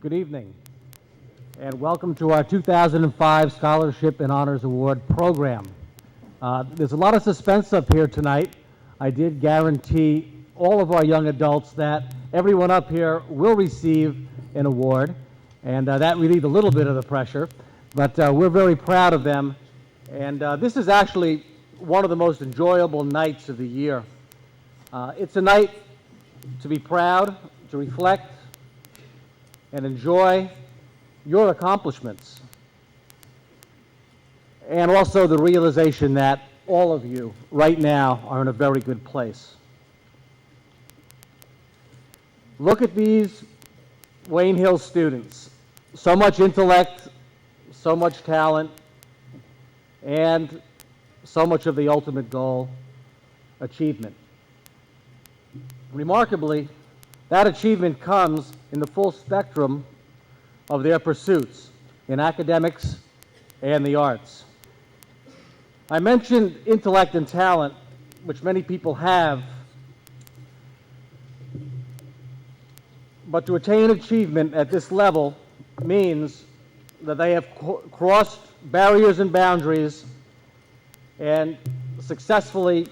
Good evening, and welcome to our 2005 Scholarship and Honors Award program. There's a lot of suspense up here tonight. I did guarantee all of our young adults that everyone up here will receive an award, and that relieved a little bit of the pressure, but we're very proud of them, and this is actually one of the most enjoyable nights of the year. It's a night to be proud, to reflect, and enjoy your accomplishments, and also the realization that all of you right now are in a very good place. Look at these Wayne Hills students. So much intellect, so much talent, and so much of the ultimate goal, achievement. Remarkably, that achievement comes in the full spectrum of their pursuits in academics and the arts. I mentioned intellect and talent, which many people have, but to attain achievement at this level means that they have crossed barriers and boundaries and successfully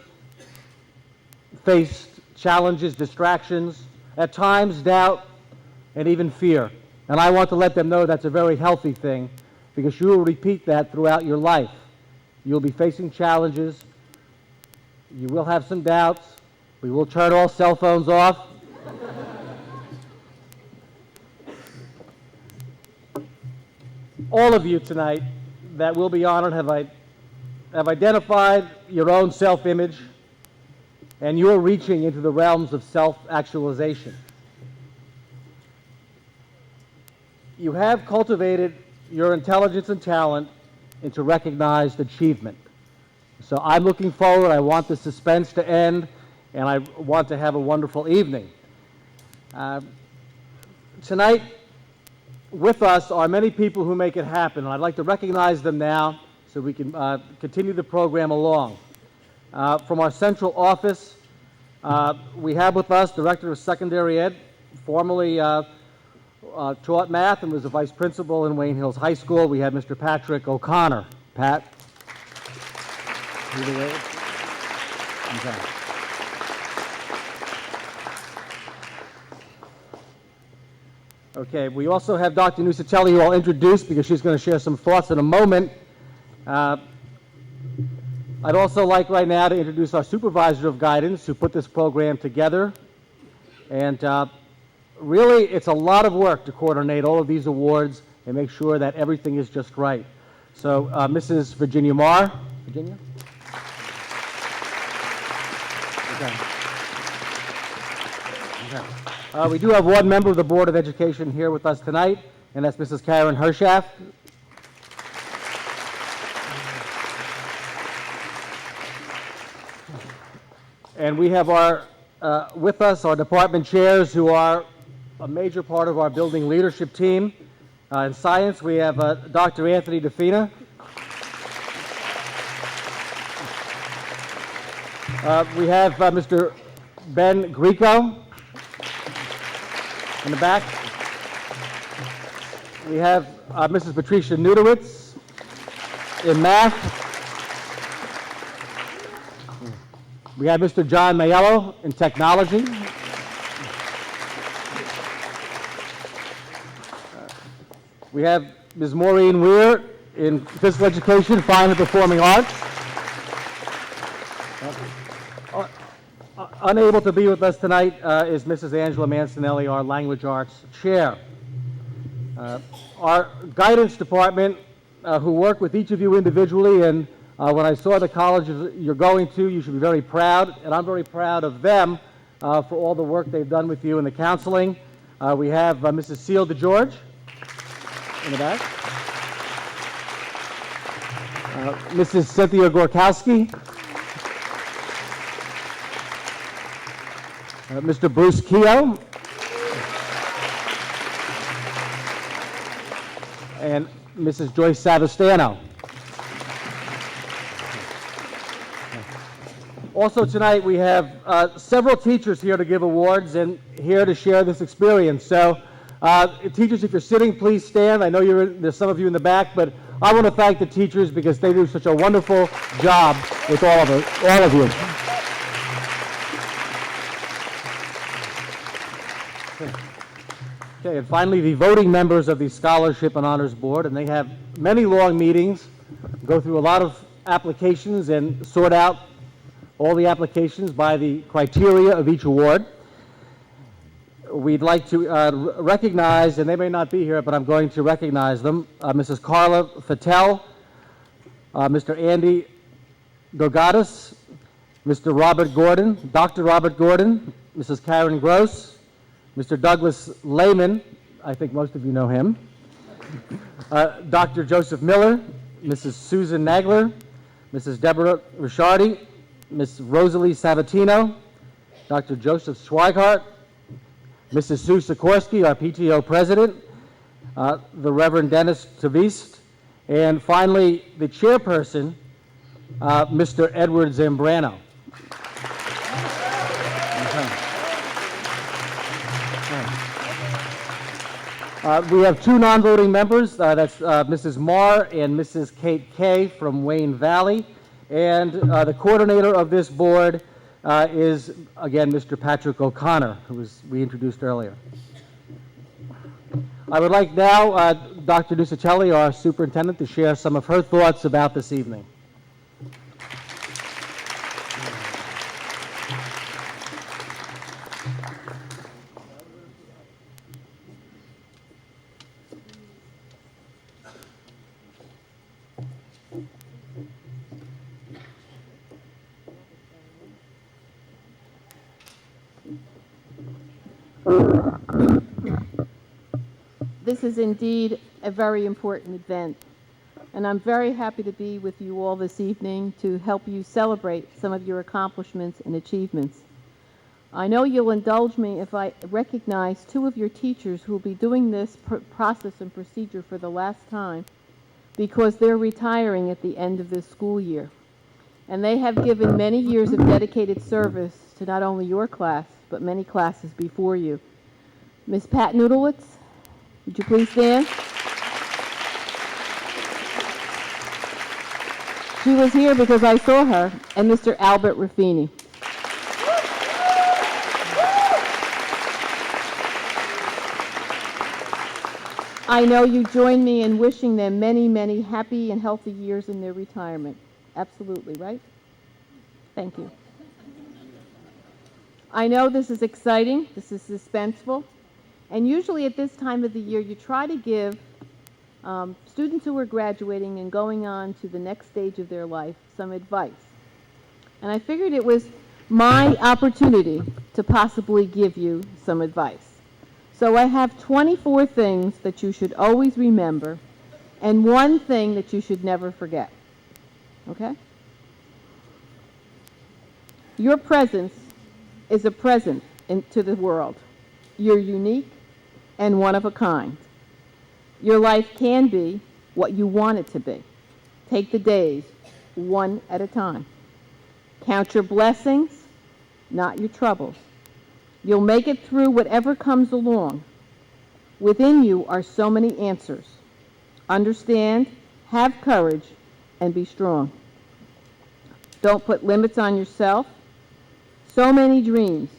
faced challenges, distractions, at times doubt, and even fear. And I want to let them know that's a very healthy thing, because you will repeat that throughout your life. You'll be facing challenges. You will have some doubts. We will turn all cell phones off. All of you tonight that will be honored have identified your own self-image, and you're reaching into the realms of self-actualization. You have cultivated your intelligence and talent into recognized achievement. So I'm looking forward. I want the suspense to end, and I want to have a wonderful evening. Tonight, with us are many people who make it happen, and I'd like to recognize them now so we can continue the program along. From our central office, we have with us Director of Secondary Ed, formerly taught math and was a vice principal in Wayne Hills High School. We have Mr. Patrick O'Connor. Pat? Okay, we also have Dr. Nusatelli, who I'll introduce because she's going to share some thoughts in a moment. I'd also like right now to introduce our supervisor of guidance who put this program together. And really, it's a lot of work to coordinate all of these awards and make sure that everything is just right. So, Mrs. Virginia Marr. Virginia? Okay. Okay. We do have one member of the Board of Education here with us tonight, and that's Mrs. Karen Hershaft. And we have with us our department chairs who are a major part of our building leadership team. In science, we have Dr. Anthony DeFina. We have Mr. Ben Greco in the back. We have Mrs. Patricia Nudowitz in math. We have Mr. John Maiello in technology. We have Ms. Maureen Weir in physical education, fine and performing arts. Unable to be with us tonight is Mrs. Angela Mancinelli, our language arts chair. Our guidance department, who work with each of you individually, and when I saw the colleges you're going to, you should be very proud, and I'm very proud of them for all the work they've done with you in the counseling. We have Mrs. Seal DeGeorge in the back. Mrs. Cynthia Gorkowski. Mr. Bruce Keogh. And Mrs. Joyce Savastano. Also tonight we have several teachers here to give awards and here to share this experience. So Teachers, if you're sitting, please stand. I know there's some of you in the back, but I want to thank the teachers because they do such a wonderful job with all of you. Okay, and finally, the voting members of the Scholarship and Honors Board, and they have many long meetings, go through a lot of applications and sort out all the applications by the criteria of each award. We'd like to recognize, and they may not be here, but I'm going to recognize them, Mrs. Carla Fattel, Mr. Andy Gogatis, Mr. Robert Gordon, Dr. Robert Gordon, Mrs. Karen Gross, Mr. Douglas Lehman, I think most of you know him, Dr. Joseph Miller, Mrs. Susan Nagler, Mrs. Deborah Ricciardi, Ms. Rosalie Sabatino, Dr. Joseph Schweigart, Mrs. Sue Sikorsky, our PTO president, the Reverend Dennis Tavist, and finally, the chairperson, Mr. Edward Zambrano. We have two non-voting members. That's Mrs. Marr and Mrs. Kate Kay from Wayne Valley. And the coordinator of this board is, again, Mr. Patrick O'Connor, who we introduced earlier. I would like now Dr. Nucitelli, our superintendent, to share some of her thoughts about this evening. This is indeed a very important event, and I'm very happy to be with you all this evening to help you celebrate some of your accomplishments and achievements. I know you'll indulge me if I recognize two of your teachers who will be doing this process and procedure for the last time because they're retiring at the end of this school year. And they have given many years of dedicated service to not only your class, but many classes before you. Ms. Pat Noodlewitz, would you please stand? She was here because I saw her, and Mr. Albert Raffini. I know you join me in wishing them many, many happy and healthy years in their retirement. Absolutely, right? Thank you. I know this is exciting, this is suspenseful, and usually at this time of the year you try to give students who are graduating and going on to the next stage of their life some advice. And I figured it was my opportunity to possibly give you some advice. So I have 24 things that you should always remember and one thing that you should never forget. Okay? Your presence is a present to the world. You're unique and one of a kind. Your life can be what you want it to be. Take the days one at a time. Count your blessings, not your troubles. You'll make it through whatever comes along. Within you are so many answers. Understand, have courage, and be strong. Don't put limits on yourself. So many dreams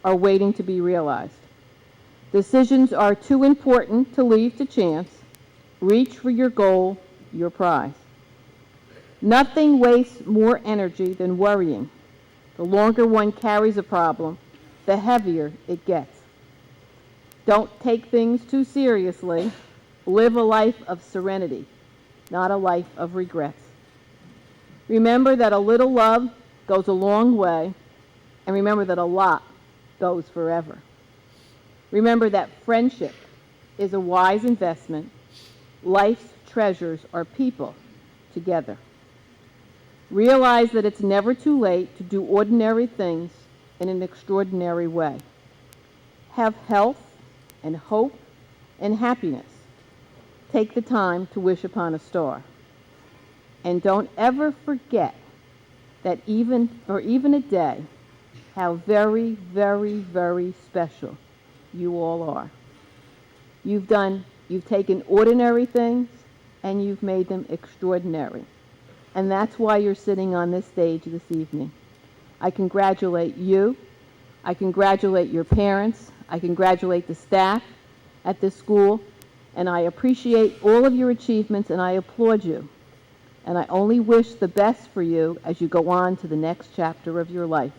are waiting to be realized. Decisions are too important to leave to chance. Reach for your goal, your prize. Nothing wastes more energy than worrying. The longer one carries a problem, the heavier it gets. Don't take things too seriously. Live a life of serenity, not a life of regrets. Remember that a little love goes a long way, and remember that a lot goes forever. Remember that friendship is a wise investment. Life's treasures are people together. Realize that it's never too late to do ordinary things in an extraordinary way. Have health and hope and happiness. Take the time to wish upon a star. And don't ever forget that even a day, how very, very, very special you all are. You've taken ordinary things and you've made them extraordinary. And that's why you're sitting on this stage this evening. I congratulate you. I congratulate your parents. I congratulate the staff at this school. And I appreciate all of your achievements and I applaud you. And I only wish the best for you as you go on to the next chapter of your life.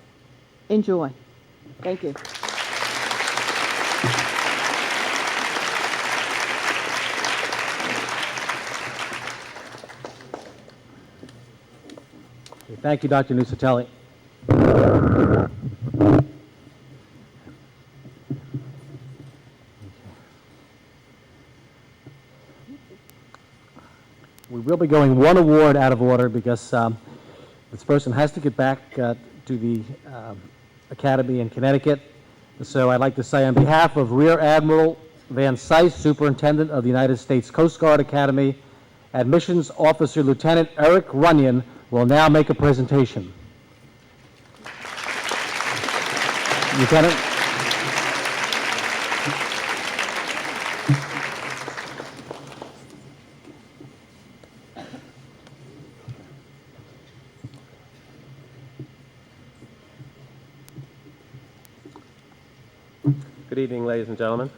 Enjoy. Thank you. Thank you, Dr. Nusatelli. We will be going one award out of order because this person has to get back to the Academy in Connecticut. So I'd like to say on behalf of Rear Admiral Van Sice, Superintendent of the United States Coast Guard Academy, Admissions Officer Lieutenant Eric Runyon will now make a presentation. Lieutenant. Good evening, ladies and gentlemen.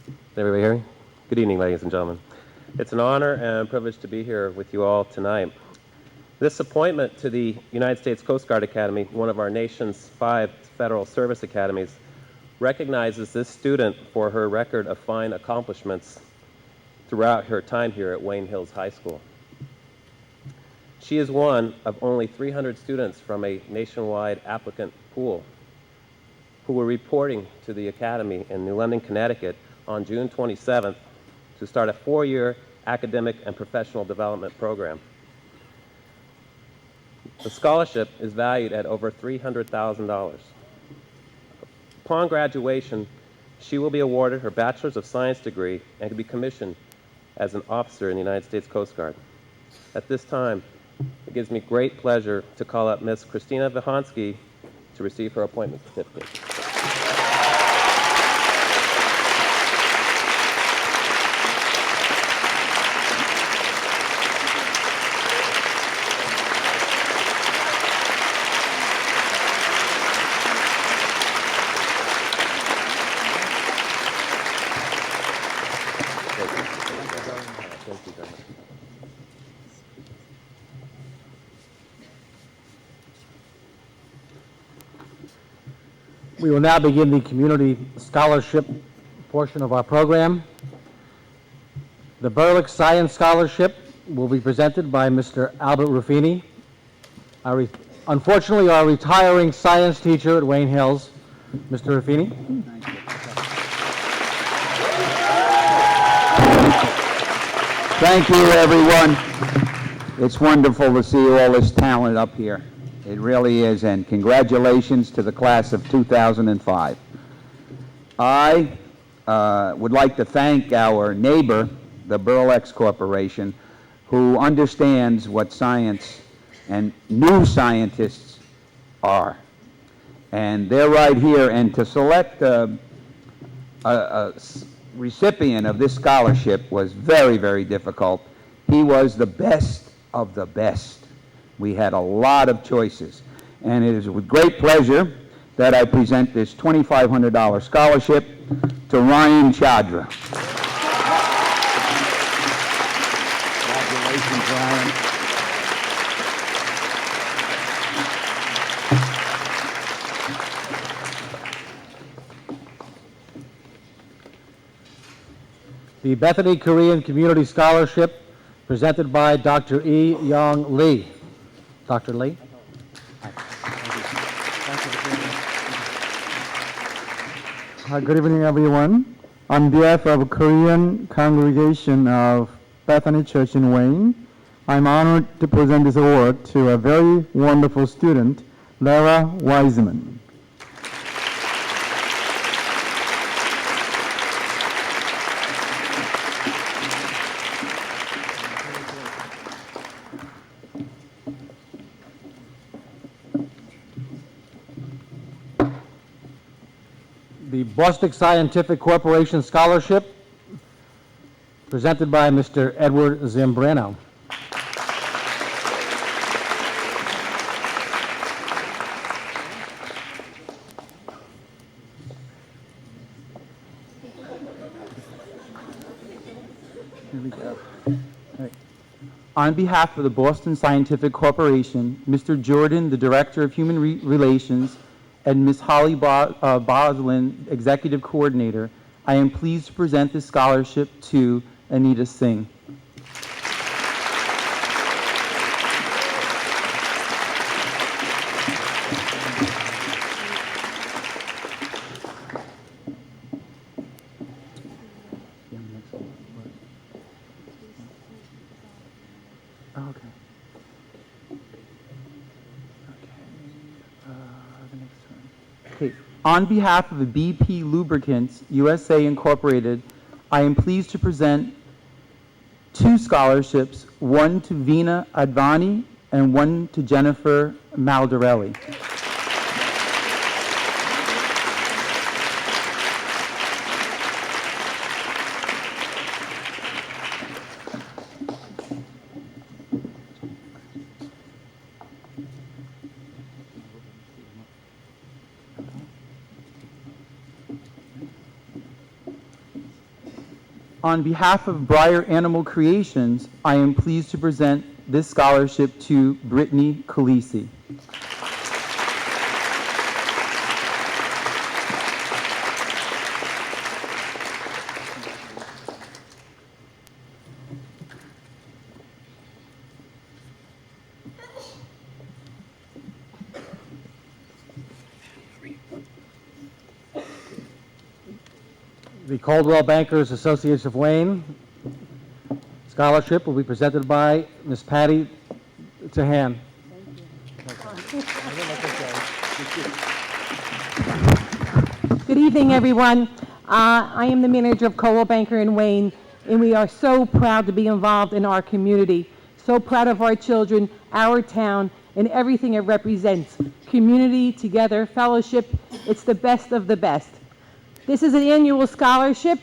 Is everybody hearing? Good evening, ladies and gentlemen. It's an honor and privilege to be here with you all tonight. This appointment to the United States Coast Guard Academy, one of our nation's 5 federal service academies, recognizes this student for her record of fine accomplishments throughout her time here at Wayne Hills High School. She is one of only 300 students from a nationwide applicant pool who were reporting to the Academy in New London, Connecticut on June 27th to start a 4-year academic and professional development program. The scholarship is valued at over $300,000. Upon graduation, she will be awarded her Bachelor's of Science degree and can be commissioned as an officer in the United States Coast Guard. At this time, it gives me great pleasure to call up Ms. Christina Vihansky to receive her appointment certificate. We will now begin the community scholarship portion of our program. The Berlick Science Scholarship will be presented by Mr. Albert Ruffini. Unfortunately, our retiring science teacher at Wayne Hills, Mr. Ruffini. Thank you, everyone. It's wonderful to see all this talent up here. It really is, and congratulations to the class of 2005. I would like to thank our neighbor, the Berlex Corporation, who understands what science and new scientists are. And they're right here, and to select a recipient of this scholarship was very, very difficult. He was the best of the best. We had a lot of choices, and it is with great pleasure that I present this $2,500 scholarship to Ryan Chadra. Congratulations, Ryan. The Bethany Korean Community Scholarship presented by Dr. E. Young Lee. Dr. Lee. Good evening, everyone. On behalf of Korean congregation of Bethany Church in Wayne, I'm honored to present this award to a very wonderful student, Lara Wiseman. The Boston Scientific Corporation Scholarship presented by Mr. Edward Zambrano. Here we go. All right. On behalf of the Boston Scientific Corporation, Mr. Jordan, the Director of Human Relations, and Ms. Holly Boslin, Executive Coordinator, I am pleased to present this scholarship to Anita Singh. Okay. Okay. On behalf of the BP Lubricants USA Incorporated, I am pleased to present 2 scholarships, one to Vina Advani and one to Jennifer Maldarelli. On behalf of Breyer Animal Creations, I am pleased to present this scholarship to Brittany Khaleesi. The Caldwell Bankers Associates of Wayne scholarship will be presented by Ms. Patty Tahan. Good evening, everyone. I am the manager of Coldwell Banker in Wayne, and we are so proud to be involved in our community. So proud of our children, our town, and everything it represents. Community, together, fellowship, it's the best of the best. This is an annual scholarship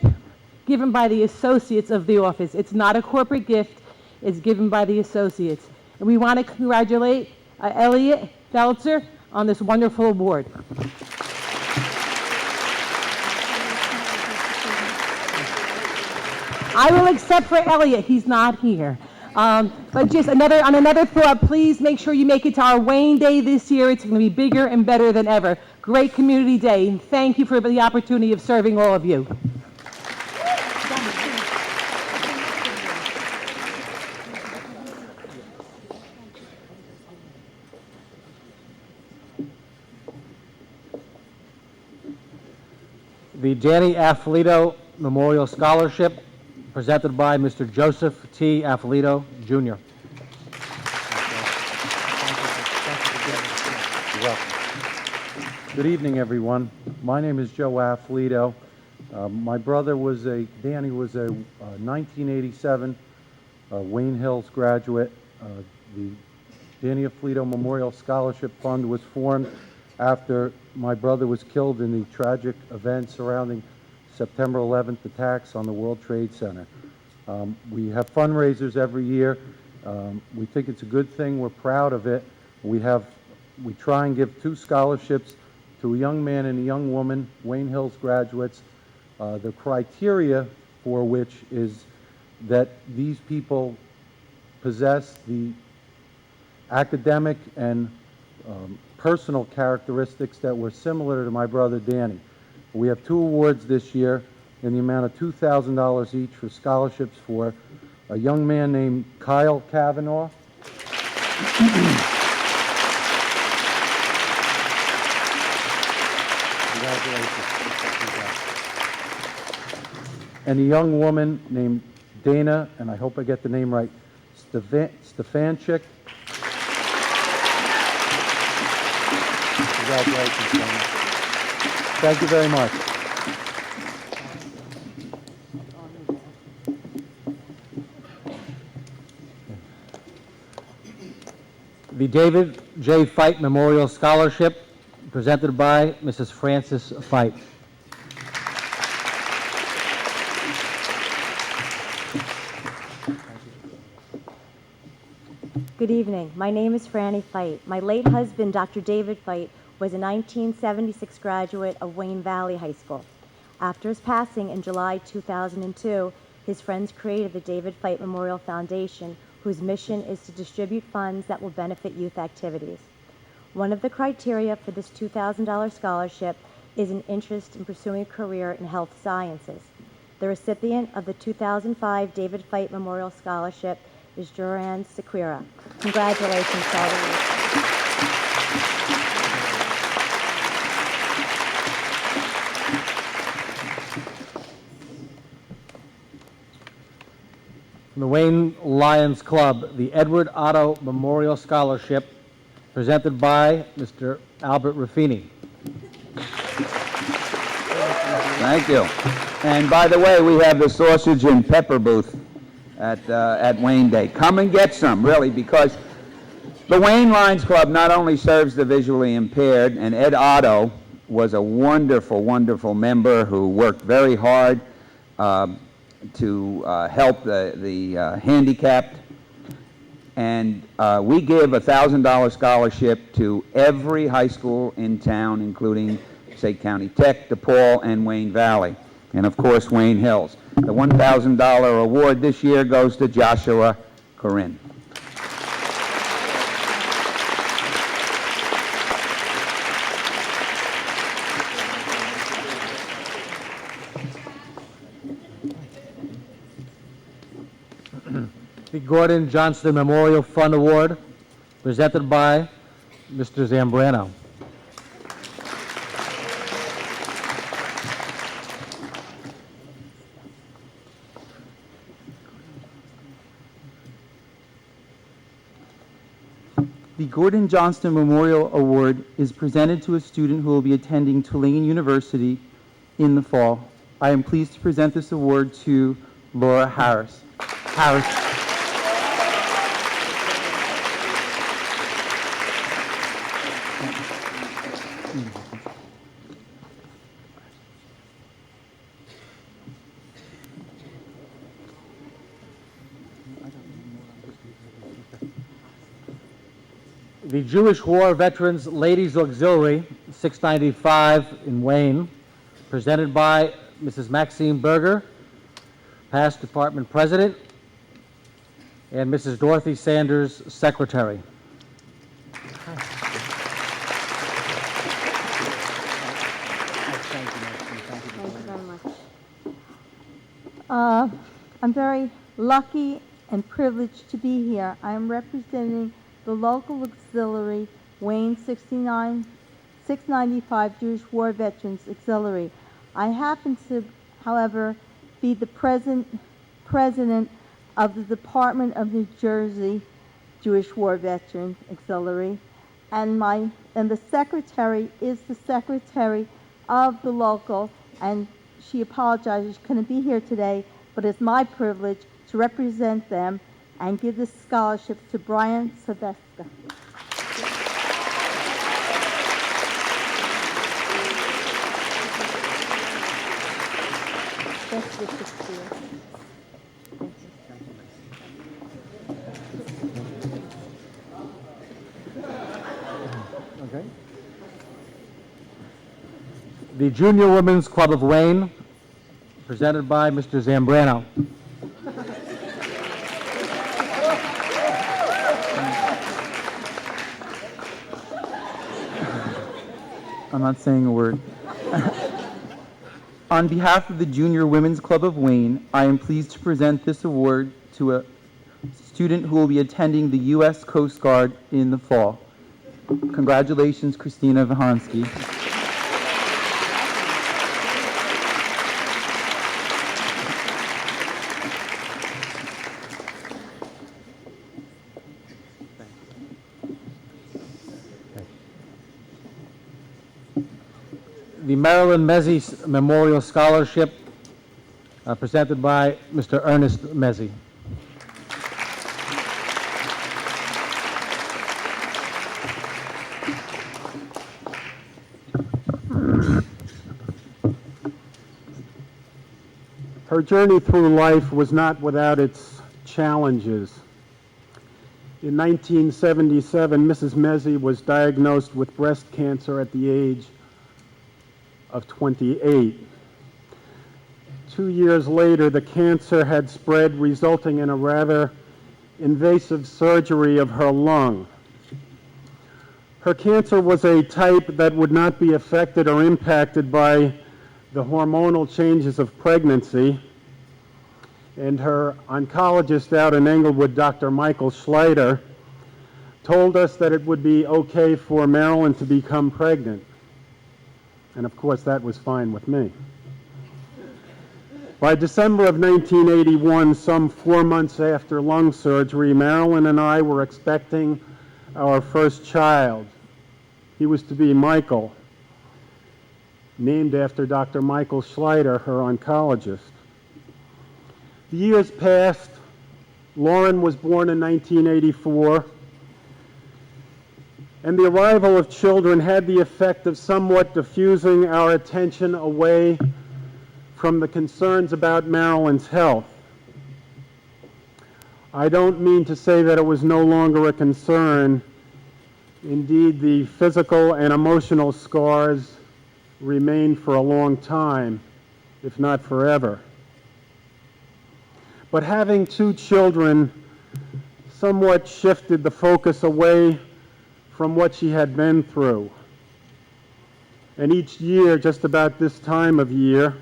given by the associates of the office. It's not a corporate gift. It's given by the associates. And we want to congratulate Elliot Feltzer on this wonderful award. I will accept for Elliot. He's not here. But just on another thought, please make sure you make it to our Wayne Day this year. It's going to be bigger and better than ever. Great community day, and thank you for the opportunity of serving all of you. The Danny Afflito Memorial Scholarship, presented by Mr. Joseph T. Afflito, Jr. Good evening, everyone. My name is Joe Afflito. My brother Danny was a 1987 Wayne Hills graduate. The Danny Afflito Memorial Scholarship Fund was formed after my brother was killed in the tragic event surrounding September 11th attacks on the World Trade Center. We have fundraisers every year. We think it's a good thing. We're proud of it. We try and give 2 scholarships to a young man and a young woman, Wayne Hills graduates. The criteria for which is that these people possess the academic and personal characteristics that were similar to my brother Danny. We have 2 awards this year in the amount of $2,000 each for scholarships for a young man named Kyle Kavanaugh. And a young woman named Dana, and I hope I get the name right, Stefanchik. Congratulations, Dana. Thank you very much. The David J. Fite Memorial Scholarship, presented by Mrs. Frances Fite. Good evening. My name is Franny Fite. My late husband, Dr. David Fite, was a 1976 graduate of Wayne Valley High School. After his passing in July 2002, his friends created the David Fite Memorial Foundation, whose mission is to distribute funds that will benefit youth activities. One of the criteria for this $2,000 scholarship is an interest in pursuing a career in health sciences. The recipient of the 2005 David Fite Memorial Scholarship is Joran Sequeira. Congratulations to all of you. From the Wayne Lions Club, the Edward Otto Memorial Scholarship, presented by Mr. Albert Ruffini. Thank you. And by the way, we have the sausage and pepper booth at Wayne Day. Come and get some, really, because the Wayne Lions Club not only serves the visually impaired, and Ed Otto was a wonderful, wonderful member who worked very hard to help the handicapped. And we give a $1,000 scholarship to every high school in town, including Passaic County Tech, DePaul, and Wayne Valley, and of course Wayne Hills. The $1,000 award this year goes to Joshua Corinne. The Gordon Johnston Memorial Fund Award, presented by Mr. Zambrano. The Gordon Johnston Memorial Award is presented to a student who will be attending Tulane University in the fall. I am pleased to present this award to Laura Harris. The Jewish War Veterans Ladies Auxiliary, 695 in Wayne, presented by Mrs. Maxine Berger, past department president, and Mrs. Dorothy Sanders, secretary. Thank you very much. I'm very lucky and privileged to be here. I am representing the local auxiliary, Wayne 695 Jewish War Veterans Auxiliary. I happen to, however, be the president of the Department of New Jersey Jewish War Veterans Auxiliary, and the secretary is the secretary of the local, and she apologizes she couldn't be here today, but it's my privilege to represent them and give this scholarship to Brian Sylvester. Best wishes to you. Okay. The Junior Women's Club of Wayne, presented by Mr. Zambrano. I'm not saying a word. On behalf of the Junior Women's Club of Wayne, I am pleased to present this award to a student who will be attending the U.S. Coast Guard in the fall. Congratulations, Christina Vahansky. The Marilyn Mezzi Memorial Scholarship, presented by Mr. Ernest Mezzi. Her journey through life was not without its challenges. In 1977, Mrs. Mezzi was diagnosed with breast cancer at the age of 28. 2 years later, the cancer had spread, resulting in a rather invasive surgery of her lung. Her cancer was a type that would not be affected or impacted by the hormonal changes of pregnancy, and her oncologist out in Englewood, Dr. Michael Schleider, told us that it would be okay for Marilyn to become pregnant. And of course, that was fine with me. By December of 1981, some 4 months after lung surgery, Marilyn and I were expecting our first child. He was to be Michael, named after Dr. Michael Schleider, her oncologist. The years passed. Lauren was born in 1984, and the arrival of children had the effect of somewhat diffusing our attention away from the concerns about Marilyn's health. I don't mean to say that it was no longer a concern. Indeed, the physical and emotional scars remain for a long time, if not forever. But having 2 children somewhat shifted the focus away from what she had been through. And each year, just about this time of year,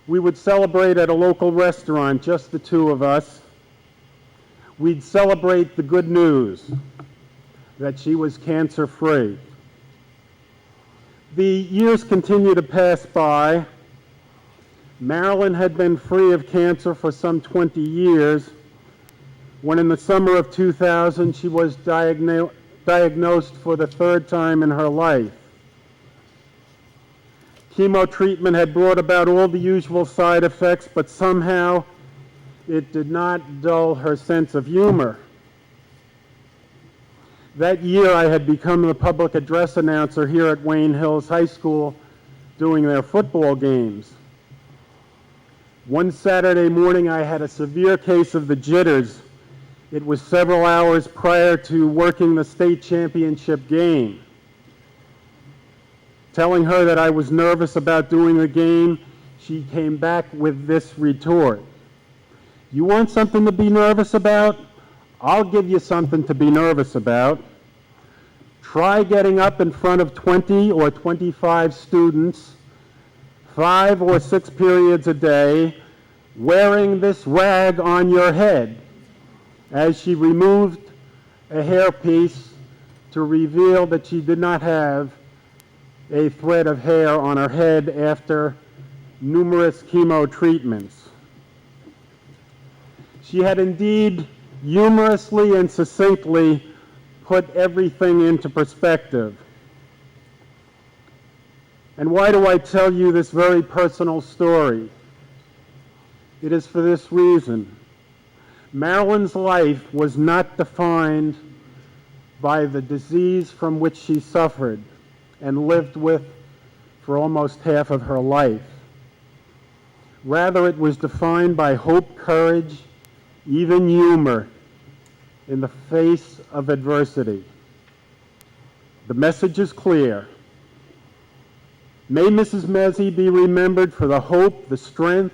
we would celebrate at a local restaurant, just the 2 of us. We'd celebrate the good news that she was cancer-free. The years continue to pass by. Marilyn had been free of cancer for some 20 years, when in the summer of 2000 she was diagnosed for the 3rd time in her life. Chemo treatment had brought about all the usual side effects, but somehow it did not dull her sense of humor. That year I had become the public address announcer here at Wayne Hills High School doing their football games. One Saturday morning I had a severe case of the jitters. It was several hours prior to working the state championship game. Telling her that I was nervous about doing the game, she came back with this retort. "You want something to be nervous about? I'll give you something to be nervous about. Try getting up in front of 20 or 25 students, 5 or 6 periods a day, wearing this rag on your head," as she removed a hairpiece to reveal that she did not have a thread of hair on her head after numerous chemo treatments. She had indeed humorously and succinctly put everything into perspective. And why do I tell you this very personal story? It is for this reason. Marilyn's life was not defined by the disease from which she suffered and lived with for almost half of her life. Rather, it was defined by hope, courage, even humor in the face of adversity. The message is clear. May Mrs. Mezzi be remembered for the hope, the strength,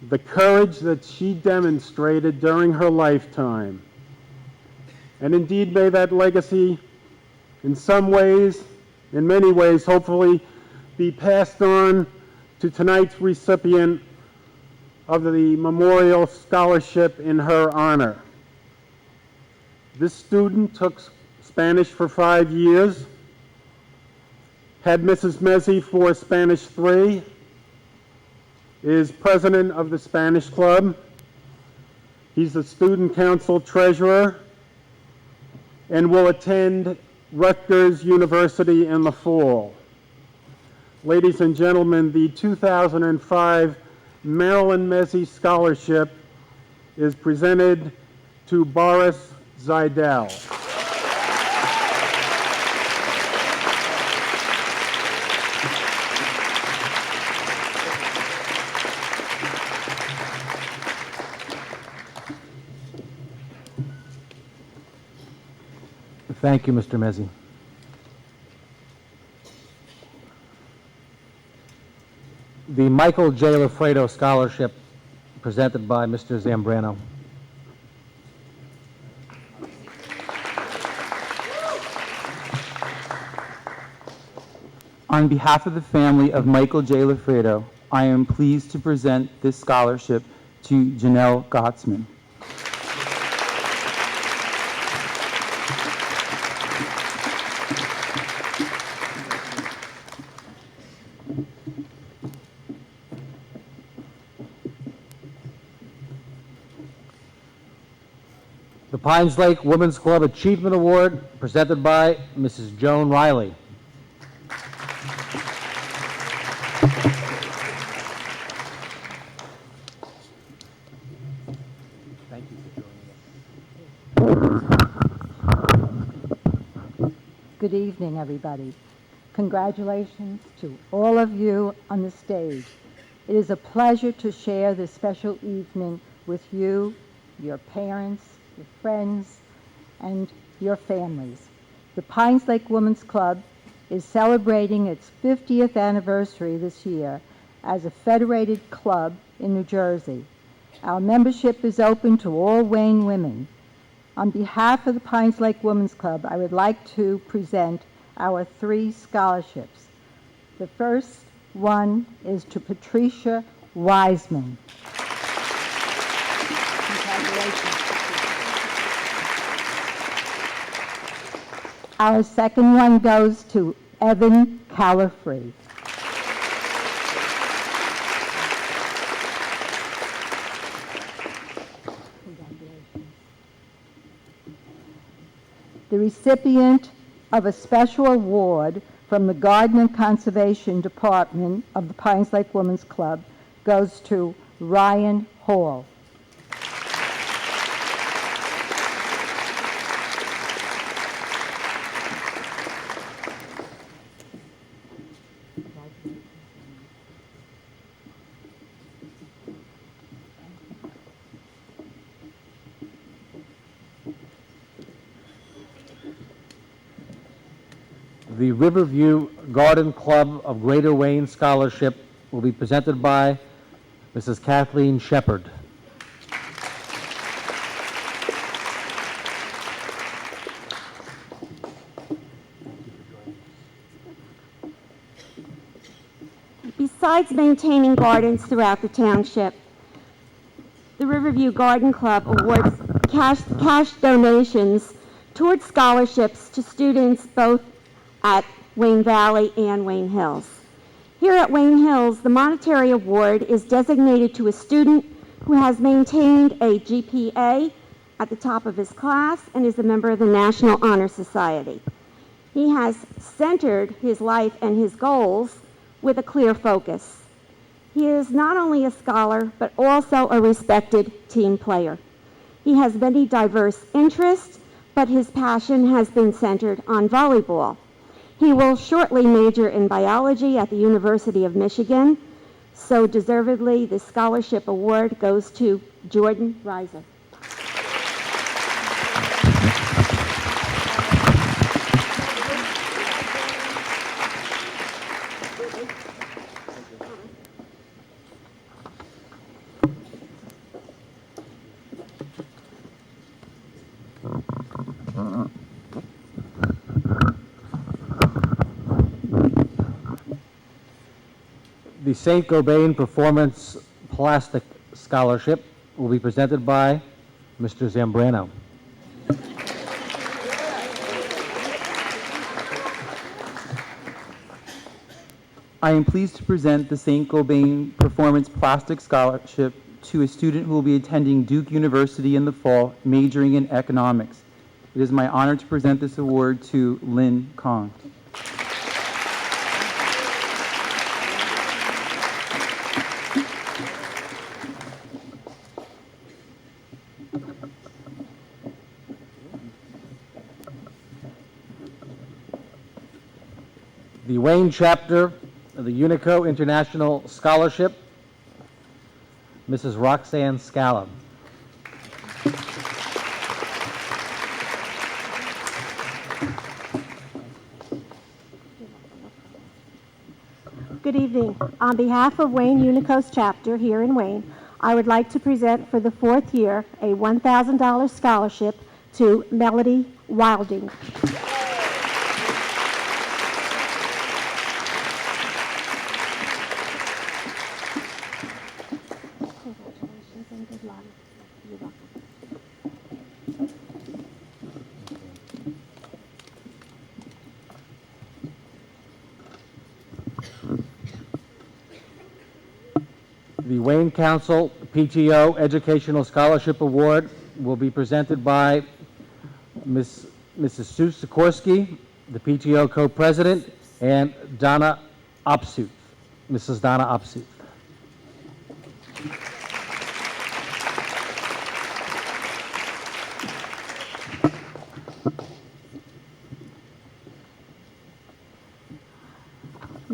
the courage that she demonstrated during her lifetime. And indeed, may that legacy, in some ways, in many ways, hopefully, be passed on to tonight's recipient of the Memorial Scholarship in her honor. This student took Spanish for 5 years, had Mrs. Mezzi for Spanish 3, is president of the Spanish Club. He's the student council treasurer and will attend Rutgers University in the fall. Ladies and gentlemen, the 2005 Marilyn Mezzi Scholarship is presented to Boris Zidell. Thank you, Mr. Mezzi. The Michael J. Lafredo Scholarship, presented by Mr. Zambrano. On behalf of the family of Michael J. Lafredo, I am pleased to present this scholarship to Janelle Gottsman. The Pines Lake Women's Club Achievement Award, presented by Mrs. Joan Riley. Thank you for joining us. Good evening, everybody. Congratulations to all of you on the stage. It is a pleasure to share this special evening with you, your parents, your friends, and your families. The Pines Lake Women's Club is celebrating its 50th anniversary this year as a federated club in New Jersey. Our membership is open to all Wayne women. On behalf of the Pines Lake Women's Club, I would like to present our 3 scholarships. The first one is to Patricia Wiseman. Congratulations. Our second one goes to Evan Calafrey. The recipient of a special award from the Garden and Conservation Department of the Pines Lake Women's Club goes to Ryan Hall. The Riverview Garden Club of Greater Wayne Scholarship will be presented by Mrs. Kathleen Shepard. Besides maintaining gardens throughout the township, the Riverview Garden Club awards cash donations towards scholarships to students both at Wayne Valley and Wayne Hills. Here at Wayne Hills, the monetary award is designated to a student who has maintained a GPA at the top of his class and is a member of the National Honor Society. He has centered his life and his goals with a clear focus. He is not only a scholar, but also a respected team player. He has many diverse interests, but his passion has been centered on volleyball. He will shortly major in biology at the University of Michigan, so deservedly the scholarship award goes to Jordan Reiser. The St. Gobain Performance Plastic Scholarship will be presented by Mr. Zambrano. I am pleased to present the St. Gobain Performance Plastic Scholarship to a student who will be attending Duke University in the fall, majoring in economics. It is my honor to present this award to Lynn Kong. The Wayne chapter of the Unico International Scholarship, Mrs. Roxanne Scallon. Good evening. On behalf of Wayne Unicos chapter here in Wayne, I would like to present for the fourth year a $1,000 scholarship to Melody Wilding. Congratulations and good luck. You're welcome. The Wayne Council PTO Educational Scholarship Award will be presented by Mrs. Sue Sikorsky, the PTO co-president, and Donna Opsuth, Mrs. Donna Opsuth.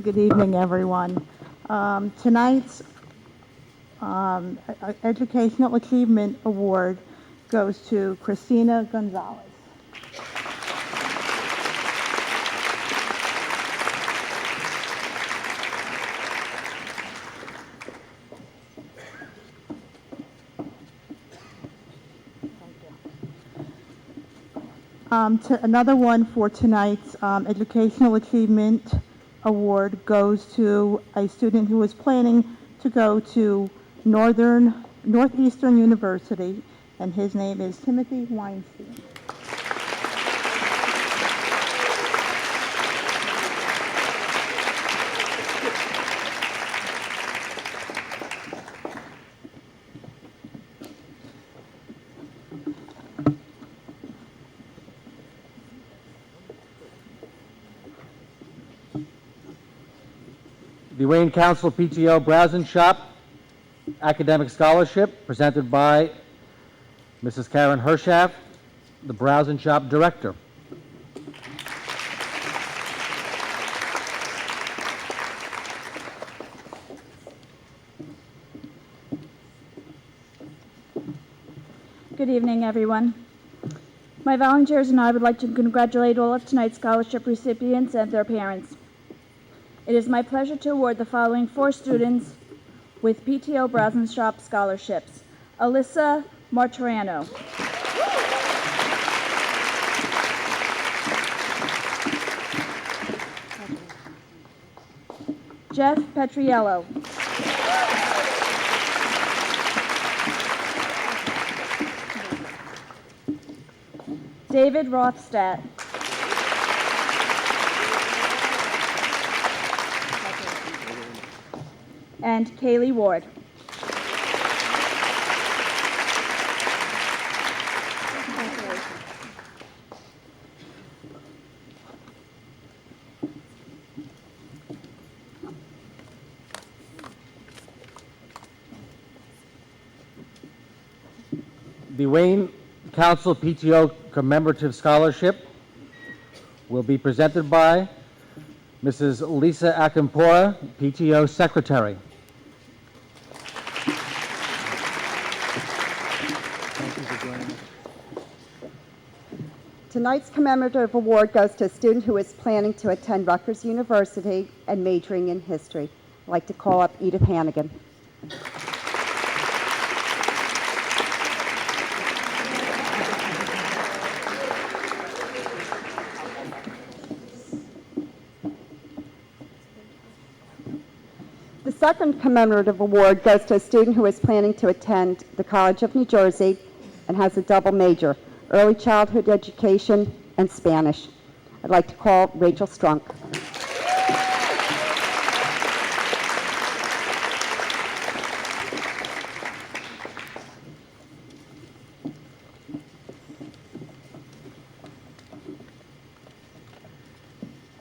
Good evening, everyone. Tonight's Educational Achievement Award goes to Christina Gonzalez. Another one for tonight's Educational Achievement Award goes to a student who is planning to go to Northeastern University, and his name is Timothy Weinstein. The Wayne Council PTO Browse and Shop Academic Scholarship presented by Mrs. Karen Hershaft, the Browse and Shop Director. Good evening, everyone. My volunteers and I would like to congratulate all of tonight's scholarship recipients and their parents. It is my pleasure to award the following 4 students with PTO Browse and Shop scholarships. Alyssa Martorano. Jeff Petriello. David Rothstadt. And Kaylee Ward. The Wayne Council PTO Commemorative Scholarship will be presented by Mrs. Lisa Akampora, PTO Secretary. Tonight's commemorative award goes to a student who is planning to attend Rutgers University and majoring in history. I'd like to call up Edith Hannigan. The second commemorative award goes to a student who is planning to attend the College of New Jersey and has a double major, early childhood education and Spanish. I'd like to call Rachel Strunk.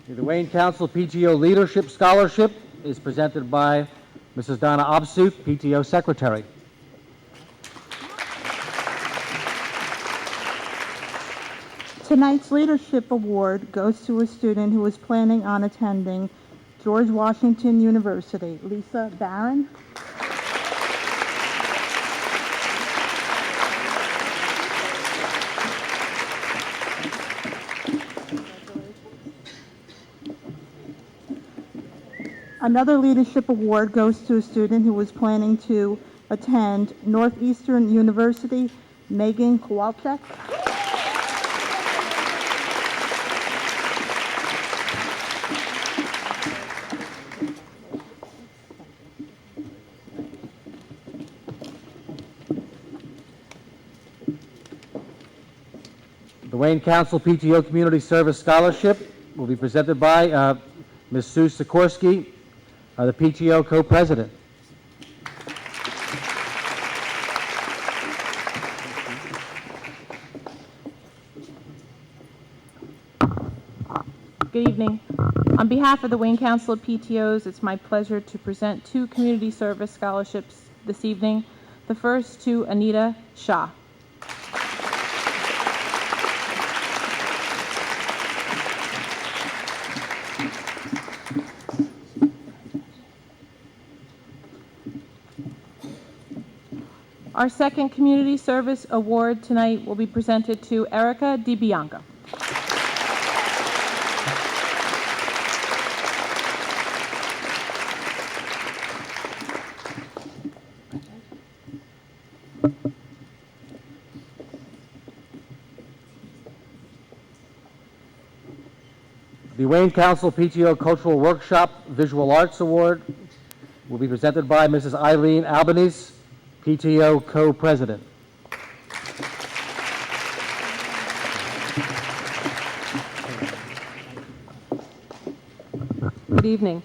The Wayne Council PTO Leadership Scholarship is presented by Mrs. Donna Opsuth, PTO Secretary. Tonight's Leadership Award goes to a student who is planning on attending George Washington University, Lisa Barron. Another leadership award goes to a student who was planning to attend Northeastern University, Megan Kowalczyk. The Wayne Council PTO Community Service Scholarship will be presented by Ms. Sue Sikorsky, the PTO co-president. Good evening. On behalf of the Wayne Council of PTOs, it's my pleasure to present 2 community service scholarships this evening. The first to Anita Shah. Our second community service award tonight will be presented to Erica DiBianca. The Wayne Council PTO Cultural Workshop Visual Arts Award will be presented by Mrs. Eileen Albanese, PTO co-president. Good evening.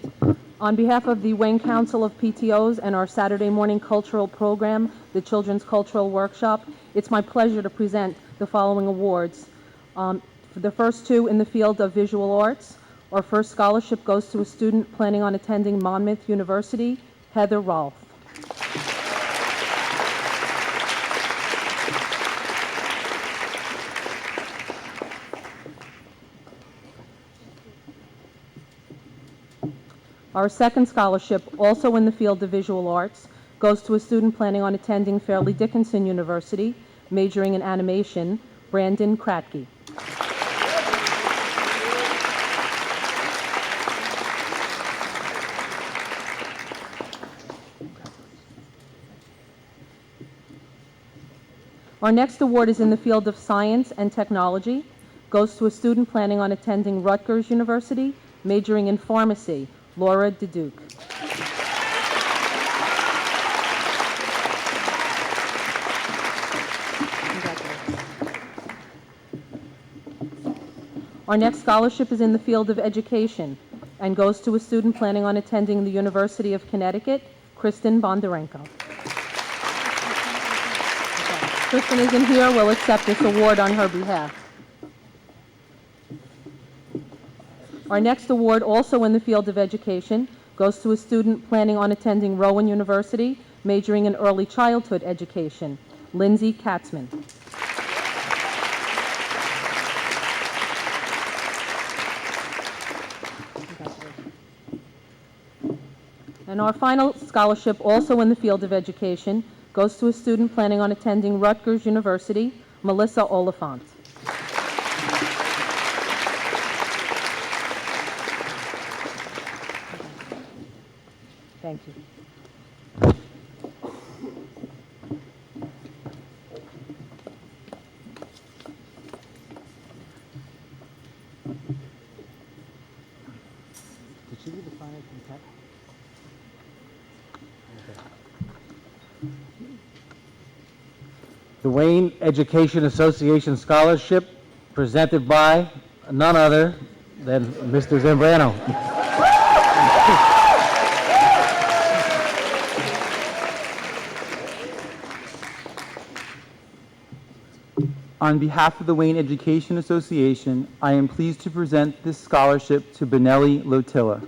On behalf of the Wayne Council of PTOs and our Saturday morning cultural program, the Children's Cultural Workshop, it's my pleasure to present the following awards. For the first 2 in the field of visual arts, our first scholarship goes to a student planning on attending Monmouth University, Heather Rolfe. Our second scholarship, also in the field of visual arts, goes to a student planning on attending Fairleigh Dickinson University, majoring in animation, Brandon Kratke. Our next award is in the field of science and technology, goes to a student planning on attending Rutgers University, majoring in pharmacy, Laura DeDuke. Our next scholarship is in the field of education and goes to a student planning on attending the University of Connecticut, Kristen Bondarenko. Kristen isn't here. We'll accept this award on her behalf. Our next award, also in the field of education, goes to a student planning on attending Rowan University, majoring in early childhood education, Lindsay Katzman. And our final scholarship, also in the field of education, goes to a student planning on attending Rutgers University, Melissa Oliphant. Thank you. Did she leave the final contact? The Wayne Education Association Scholarship, presented by none other than Mr. Zambrano. On behalf of the Wayne Education Association, I am pleased to present this scholarship to Benelli Lotilla.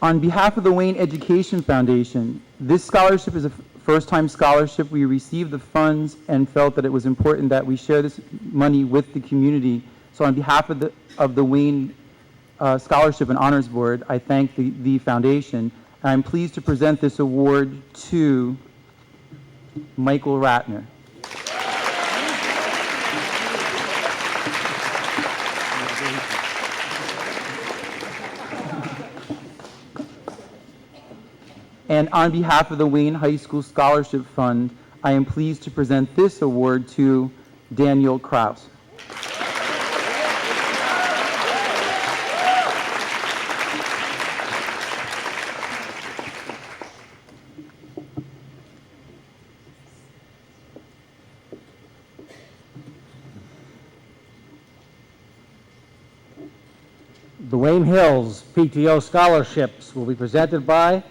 On behalf of the Wayne Education Foundation, this scholarship is a first-time scholarship. We received the funds and felt that it was important that we share this money with the community. So on behalf of the Wayne Scholarship and Honors Board, I thank the foundation, and I'm pleased to present this award to Michael Ratner. And on behalf of the Wayne High School Scholarship Fund, I am pleased to present this award to Daniel Kraus. The Wayne Hills PTO scholarships will be presented by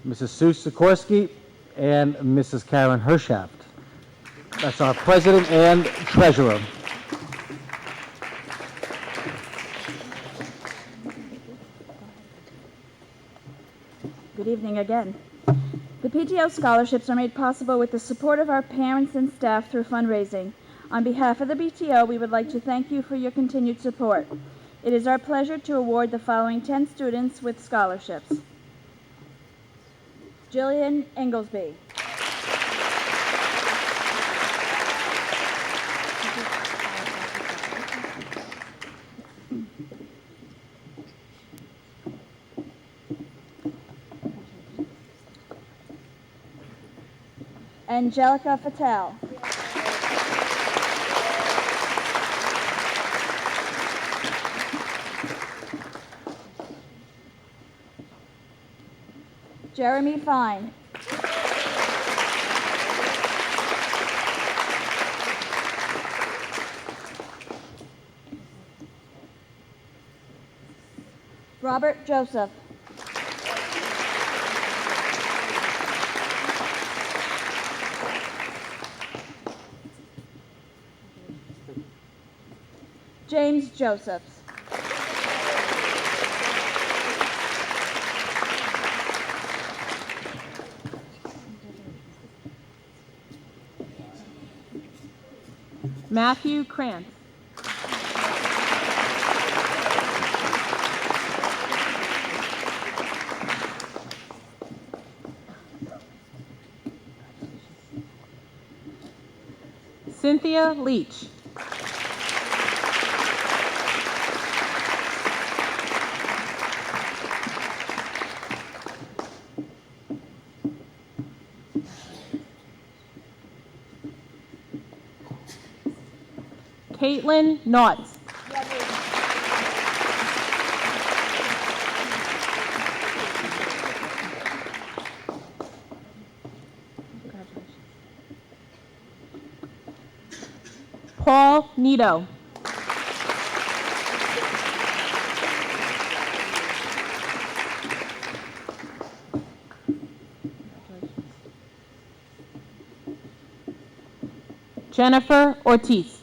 Mrs. Sue Sikorsky and Mrs. Karen Hershaft. That's our president and treasurer. Good evening again. The PTO scholarships are made possible with the support of our parents and staff through fundraising. On behalf of the PTO, we would like to thank you for your continued support. It is our pleasure to award the following 10 students with scholarships. Jillian Inglesby. Angelica Fattel. Jeremy Fine. Robert Joseph. James Josephs. Matthew Krantz. Cynthia Leach. Caitlin Knotts. Paul Nito. Jennifer Ortiz.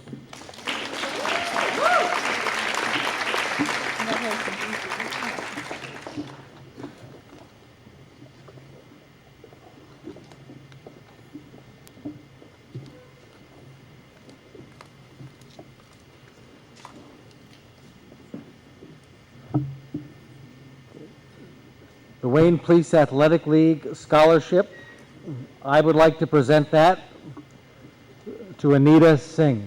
The Wayne Police Athletic League Scholarship, I would like to present that to Anita Singh.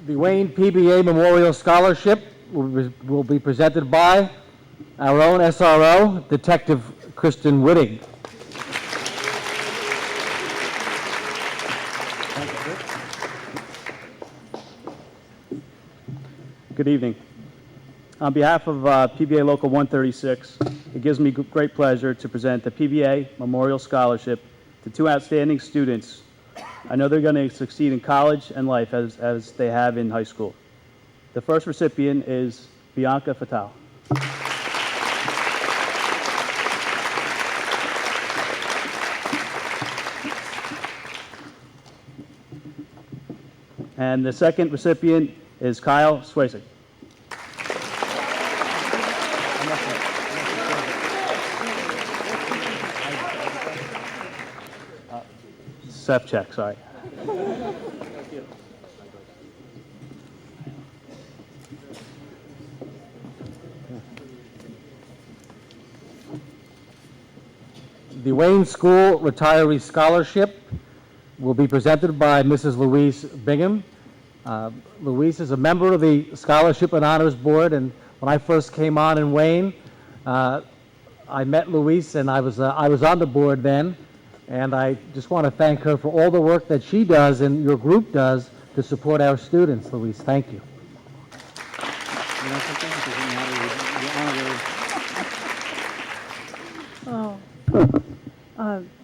The Wayne PBA Memorial Scholarship will be presented by our own SRO, Detective Kristen Whitting. Good evening. On behalf of PBA Local 136, it gives me great pleasure to present the PBA Memorial Scholarship to two outstanding students. I know they're going to succeed in college and life as they have in high school. The first recipient is Bianca Fattal. And the second recipient is Kyle Swayze. NSF check, sorry. The Wayne School Retiree Scholarship will be presented by Mrs. Louise Bingham. Louise is a member of the Scholarship and Honors Board, and when I first came on in Wayne, I met Louise, and I was on the board then, and I just want to thank her for all the work that she does and your group does to support our students. Louise, thank you.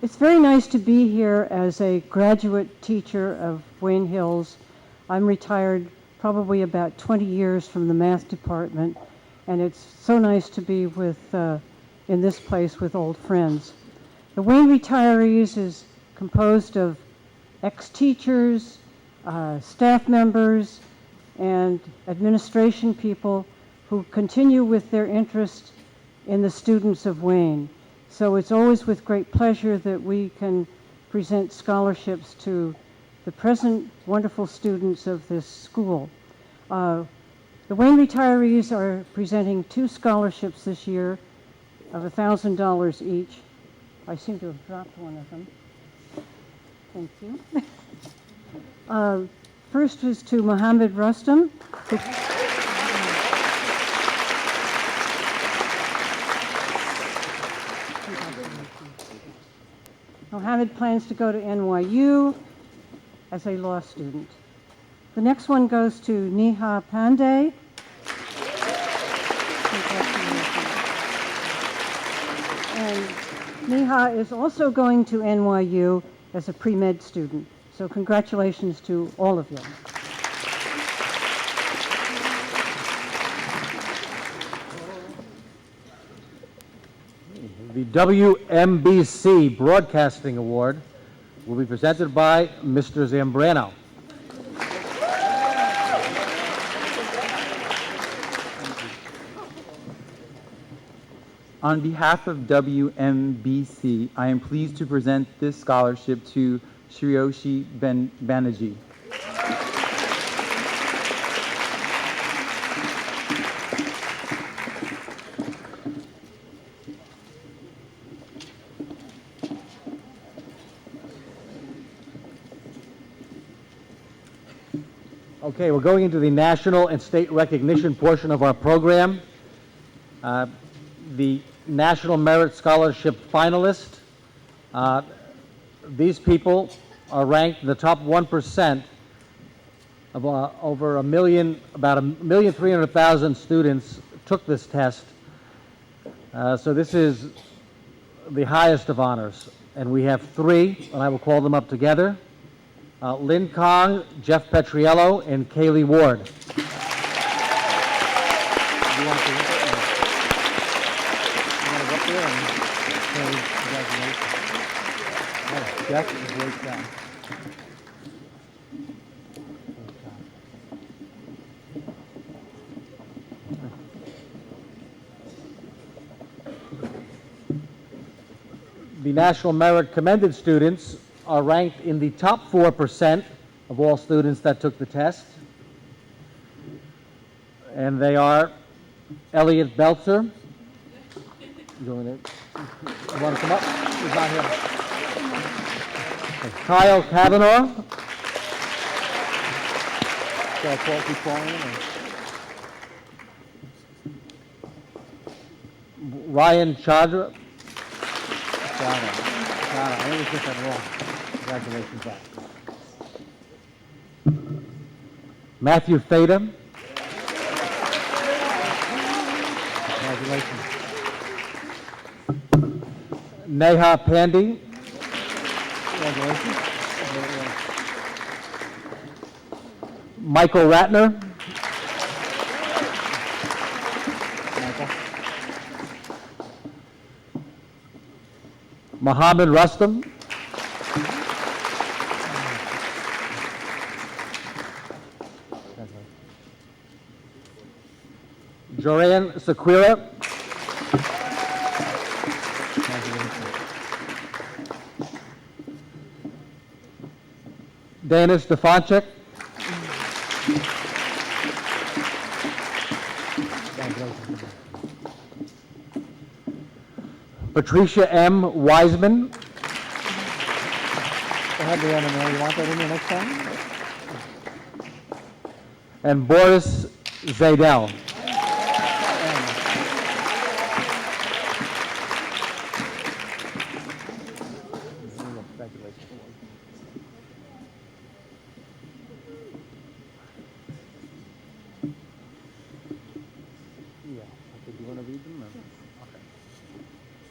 It's very nice to be here as a graduate teacher of Wayne Hills. I'm retired probably about 20 years from the math department, and it's so nice to be in this place with old friends. The Wayne Retirees is composed of ex-teachers, staff members, and administration people who continue with their interest in the students of Wayne. So it's always with great pleasure that we can present scholarships to the present wonderful students of this school. The Wayne Retirees are presenting 2 scholarships this year of $1,000 each. I seem to have dropped one of them. Thank you. First is to Mohammed Rustam. Mohammed plans to go to NYU as a law student. The next one goes to Neha Pandey. And Neha is also going to NYU as a pre-med student. So congratulations to all of you. The WMBC Broadcasting Award will be presented by Mr. Zambrano. On behalf of WMBC, I am pleased to present this scholarship to Shreyoshi Banerjee. Okay, we're going into the national and state recognition portion of our program. The National Merit Scholarship finalists, these people are ranked in the top 1% of over about 1,300,000 students took this test. So this is the highest of honors. And we have 3, and I will call them up together. Lynn Kong, Jeff Petriello, and Kaylee Ward. Jeff is right down. The National Merit Commended students are ranked in the top 4% of all students that took the test. And they are Elliot Belzer. You want to come up? He's not here. Kyle Kavanaugh. Shall I keep calling him? Ryan Chandra. Chana, I always get that wrong. Congratulations, Zach. Matthew Thadam. Congratulations. Neha Pandey. Congratulations. Michael Ratner. Michael. Mohammed Rustam. Joanne Sequira. Dana Stefanchik. Patricia M. Wiseman. Go ahead, Leanna, Mary, you want that in there next time? And Boris Zadel.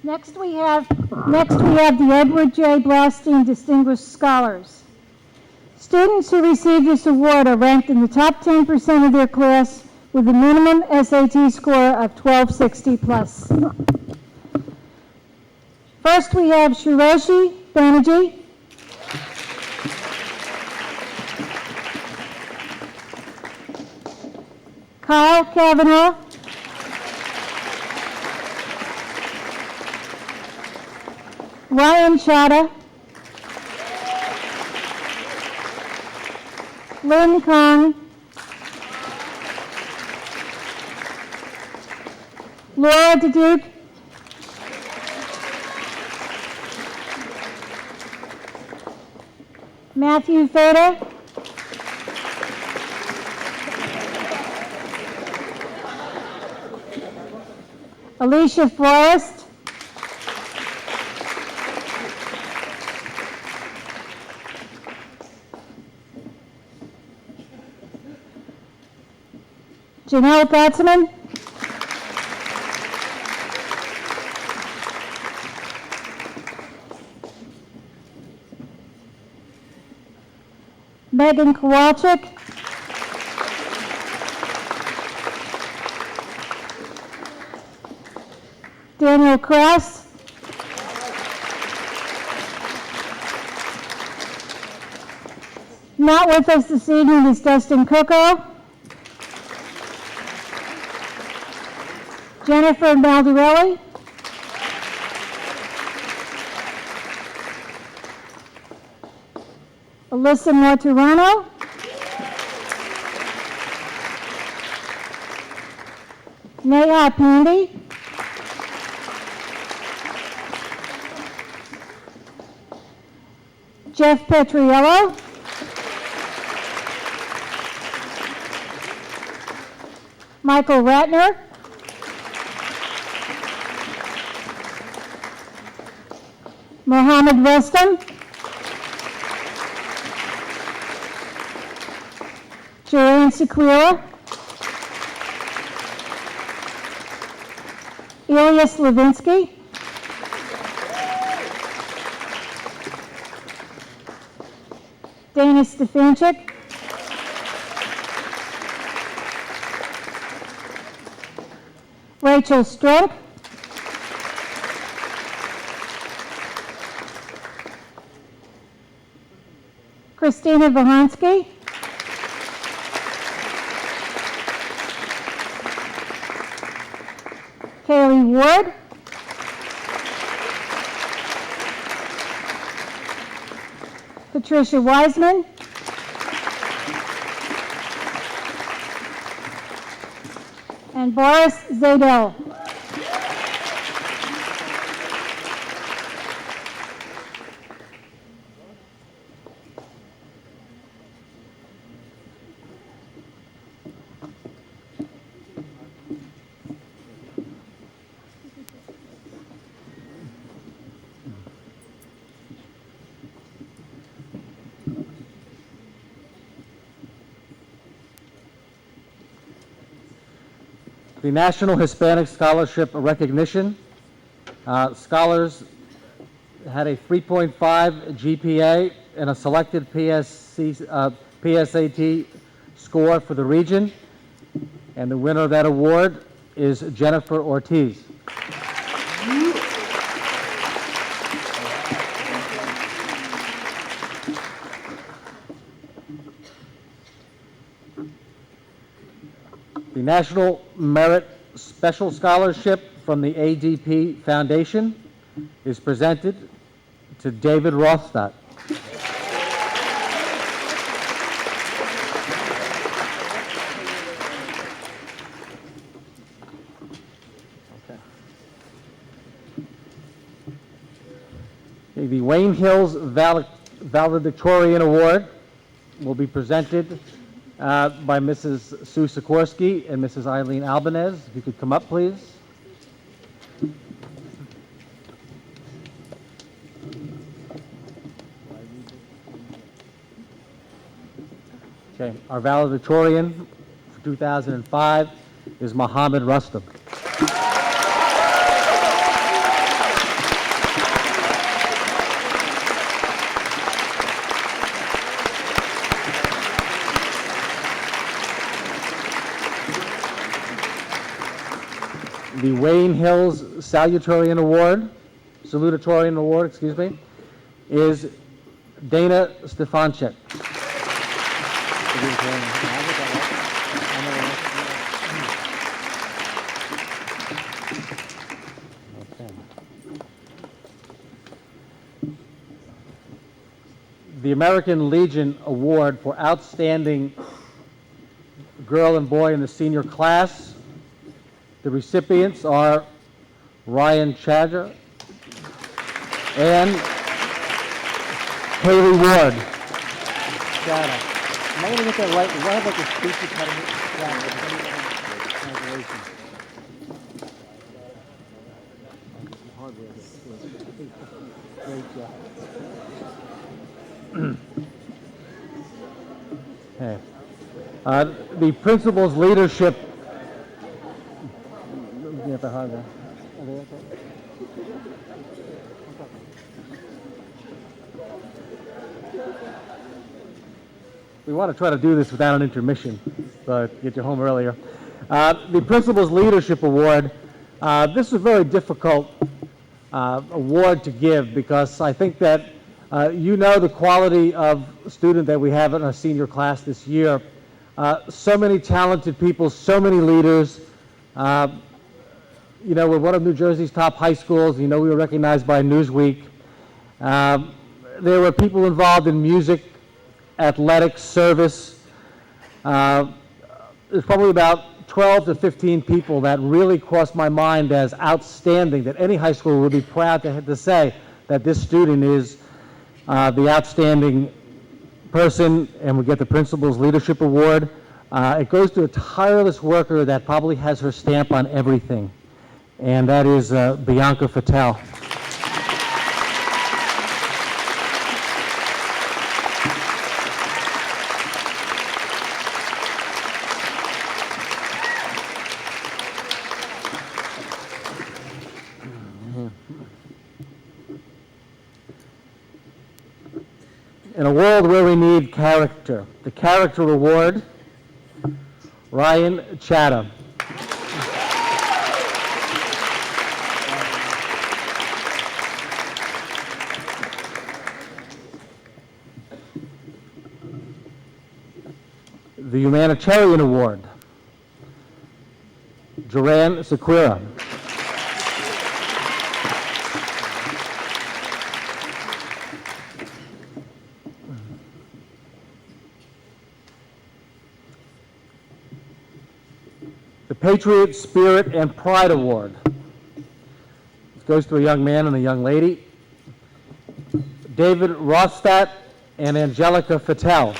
Next we have the Edward J. Blaustein Distinguished Scholars. Students who receive this award are ranked in the top 10% of their class with a minimum SAT score of 1260 plus. First we have Shiroshi Banerjee. Kyle Kavanaugh. Ryan Chada. Lynn Kong. Laura DeDuke. Matthew Feder. Alicia Forrest. Janelle Gatzman. Megan Kowalczyk. Daniel Kress. Not with us this evening is Dustin Coco. Jennifer Maldarelli. Alyssa Morturano. Neha Pandy. Jeff Petriello. Michael Ratner. Mohammed Restam. Joanne Sequila. Elias Levinsky. Dana Stefanchik. Rachel Strunk. Christina Vahansky. Kaylee Ward. Patricia Wiseman. And Boris Zadel. The National Hispanic Scholarship Recognition. Scholars had a 3.5 GPA and a selected PSAT score for the region. And the winner of that award is Jennifer Ortiz. The National Merit Special Scholarship from the ADP Foundation is presented to David Rothstadt. The Wayne Hills Valedictorian Award will be presented by Mrs. Sue Sikorsky and Mrs. Eileen Albanez. If you could come up, please. Okay, our valedictorian for 2005 is Mohammed Rustam. The Wayne Hills Salutatorian Award, excuse me, is Dana Stefanchik. The American Legion Award for Outstanding Girl and Boy in the Senior Class. The recipients are Ryan Chadra and Haley Ward. Am I going to get that right? Do I have like a speech accompaniment? Great job. The principal's leadership. We want to try to do this without an intermission, so get you home earlier. The Principal's Leadership Award, this is a very difficult award to give because I think that you know the quality of student that we have in our senior class this year. So many talented people, so many leaders. You know, we're one of New Jersey's top high schools. You know, we were recognized by Newsweek. There were people involved in music, athletics, service. There's probably about 12 to 15 people that really crossed my mind as outstanding, that any high school would be proud to say that this student is the outstanding person, and we get the Principal's Leadership Award. It goes to a tireless worker that probably has her stamp on everything, and that is Bianca Fattel. In a world where we need character, the Character Award, Ryan Chatham. The Humanitarian Award, Joanne Sequira. The Patriot Spirit and Pride Award. This goes to a young man and a young lady. David Rostat and Angelica Fattel.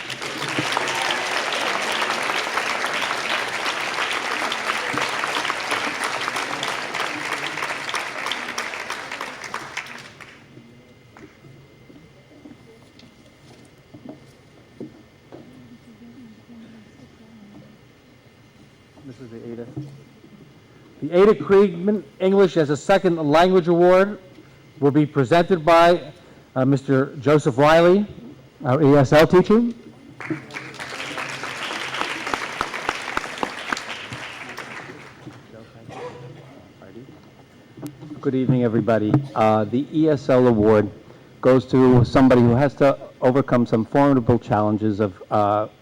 This is the Ada. The Ada Kriegman English as a Second Language Award will be presented by Mr. Joseph Riley, our ESL teacher. Good evening, everybody. The ESL award goes to somebody who has to overcome some formidable challenges of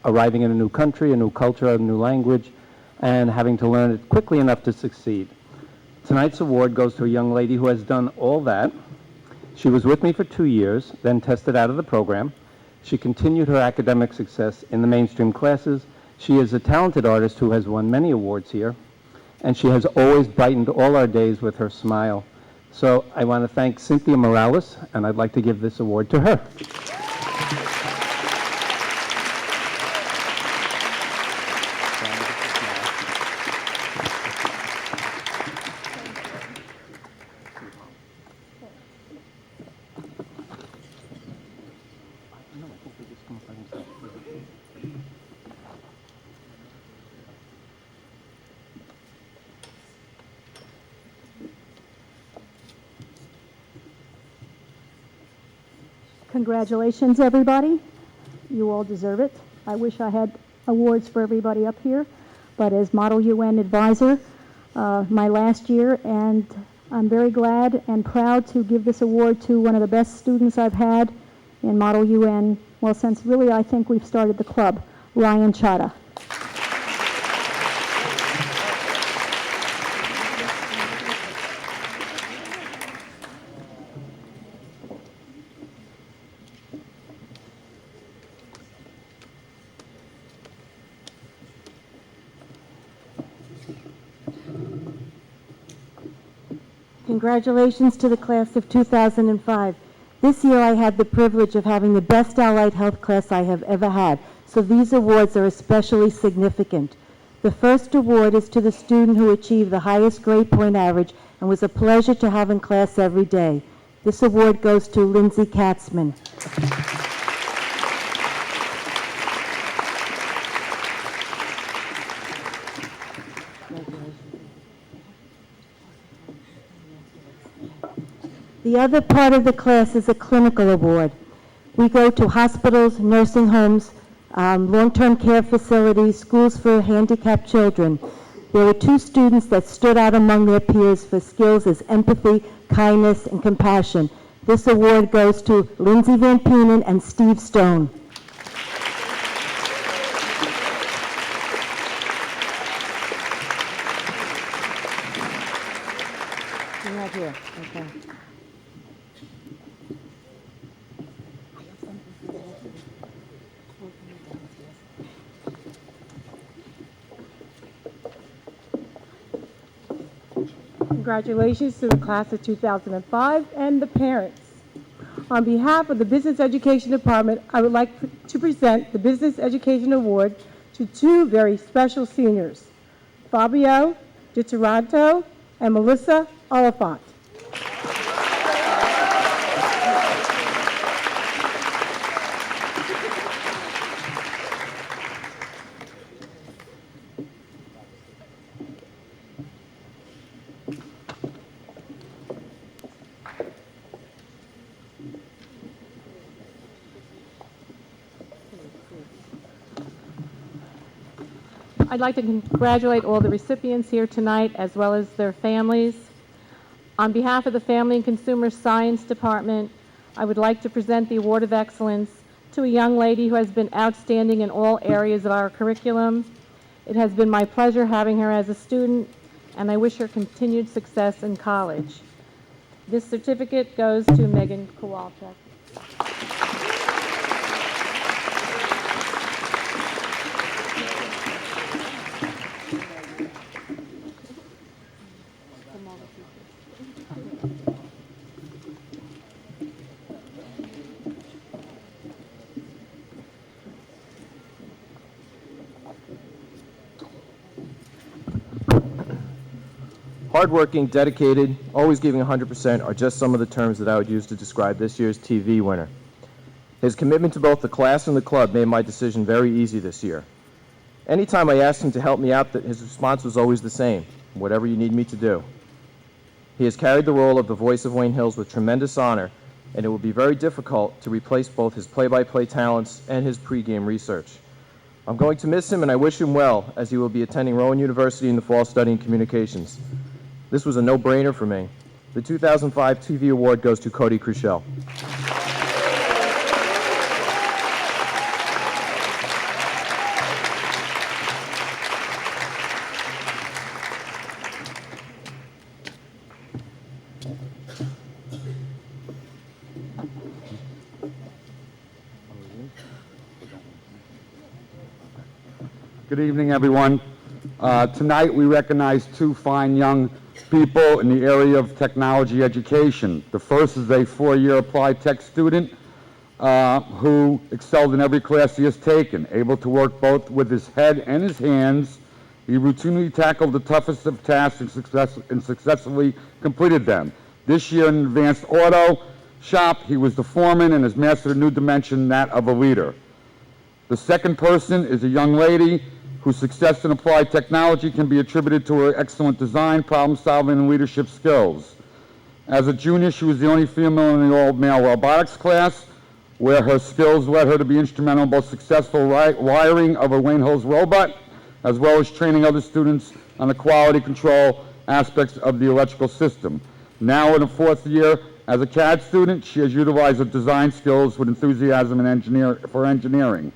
arriving in a new country, a new culture, a new language, and having to learn it quickly enough to succeed. Tonight's award goes to a young lady who has done all that. She was with me for 2 years, then tested out of the program. She continued her academic success in the mainstream classes. She is a talented artist who has won many awards here, and she has always brightened all our days with her smile. So I want to thank Cynthia Morales, and I'd like to give this award to her. Congratulations, everybody. You all deserve it. I wish I had awards for everybody up here, but as Model UN advisor, my last year, and I'm very glad and proud to give this award to one of the best students I've had in Model UN, well, since really I think we've started the club, Ryan Chada. Congratulations to the class of 2005. This year I had the privilege of having the best allied health class I have ever had, so these awards are especially significant. The first award is to the student who achieved the highest grade point average and was a pleasure to have in class every day. This award goes to Lindsay Katzman. The other part of the class is a clinical award. We go to hospitals, nursing homes, long-term care facilities, schools for handicapped children. There were two students that stood out among their peers for skills as empathy, kindness, and compassion. This award goes to Lindsay Van Peenan and Steve Stone. You're not here, okay. Congratulations to the class of 2005 and the parents. On behalf of the Business Education Department, I would like to present the Business Education Award to two very special seniors, Fabio Di Taranto and Melissa Oliphant. I'd like to congratulate all the recipients here tonight, as well as their families. On behalf of the Family and Consumer Science Department, I would like to present the Award of Excellence to a young lady who has been outstanding in all areas of our curriculum. It has been my pleasure having her as a student, and I wish her continued success in college. This certificate goes to Megan Kowalczyk. Hardworking, dedicated, always giving 100% are just some of the terms that I would use to describe this year's TV winner. His commitment to both the class and the club made my decision very easy this year. Anytime I asked him to help me out, his response was always the same: whatever you need me to do. He has carried the role of the voice of Wayne Hills with tremendous honor, and it will be very difficult to replace both his play-by-play talents and his pregame research. I'm going to miss him, and I wish him well, as he will be attending Rowan University in the fall studying communications. This was a no-brainer for me. The 2005 TV award goes to Cody Crushell. Good evening, everyone. Tonight we recognize two fine young people in the area of technology education. The first is a four-year applied tech student who excelled in every class he has taken, able to work both with his head and his hands. He routinely tackled the toughest of tasks and successfully completed them. This year in advanced auto shop, he was the foreman and has mastered a new dimension, that of a leader. The second person is a young lady whose success in applied technology can be attributed to her excellent design, problem solving, and leadership skills. As a junior, she was the only female in the all-male robotics class, where her skills led her to be instrumental in both successful wiring of a Wayne Hills robot, as well as training other students on the quality control aspects of the electrical system. Now in the fourth year as a CAD student, she has utilized her design skills with enthusiasm for engineering.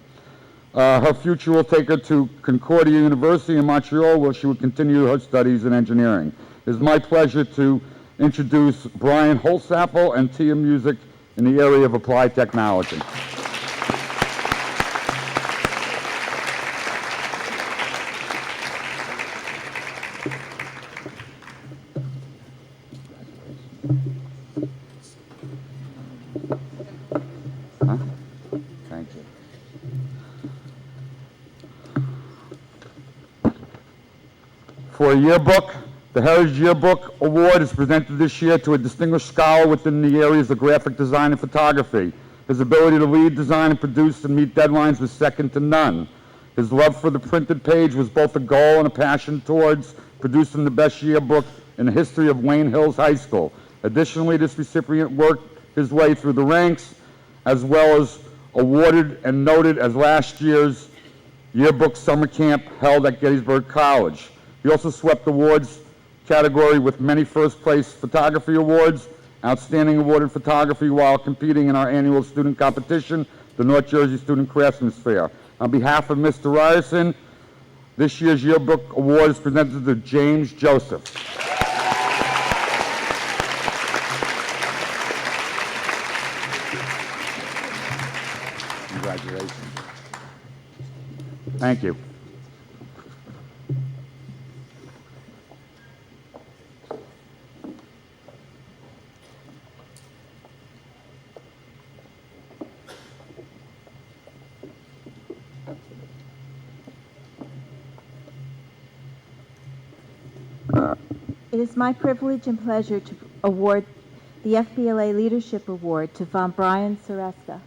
Her future will take her to Concordia University in Montreal, where she will continue her studies in engineering. It is my pleasure to introduce Brian Holsappel and Tia Music in the area of applied technology. Thank you. For a yearbook, the Heritage Yearbook Award is presented this year to a distinguished scholar within the areas of graphic design and photography. His ability to lead, design, and produce and meet deadlines was second to none. His love for the printed page was both a goal and a passion towards producing the best yearbook in the history of Wayne Hills High School. Additionally, this recipient worked his way through the ranks, as well as awarded and noted as last year's yearbook summer camp held at Gettysburg College. He also swept awards category with many first place photography awards, outstanding award in photography while competing in our annual student competition, the North Jersey Student Craftsman's Fair. On behalf of Mr. Ryerson, this year's yearbook award is presented to James Joseph. Congratulations. Thank you. It is my privilege and pleasure to award the FBLA Leadership Award to Von Brian Sereska.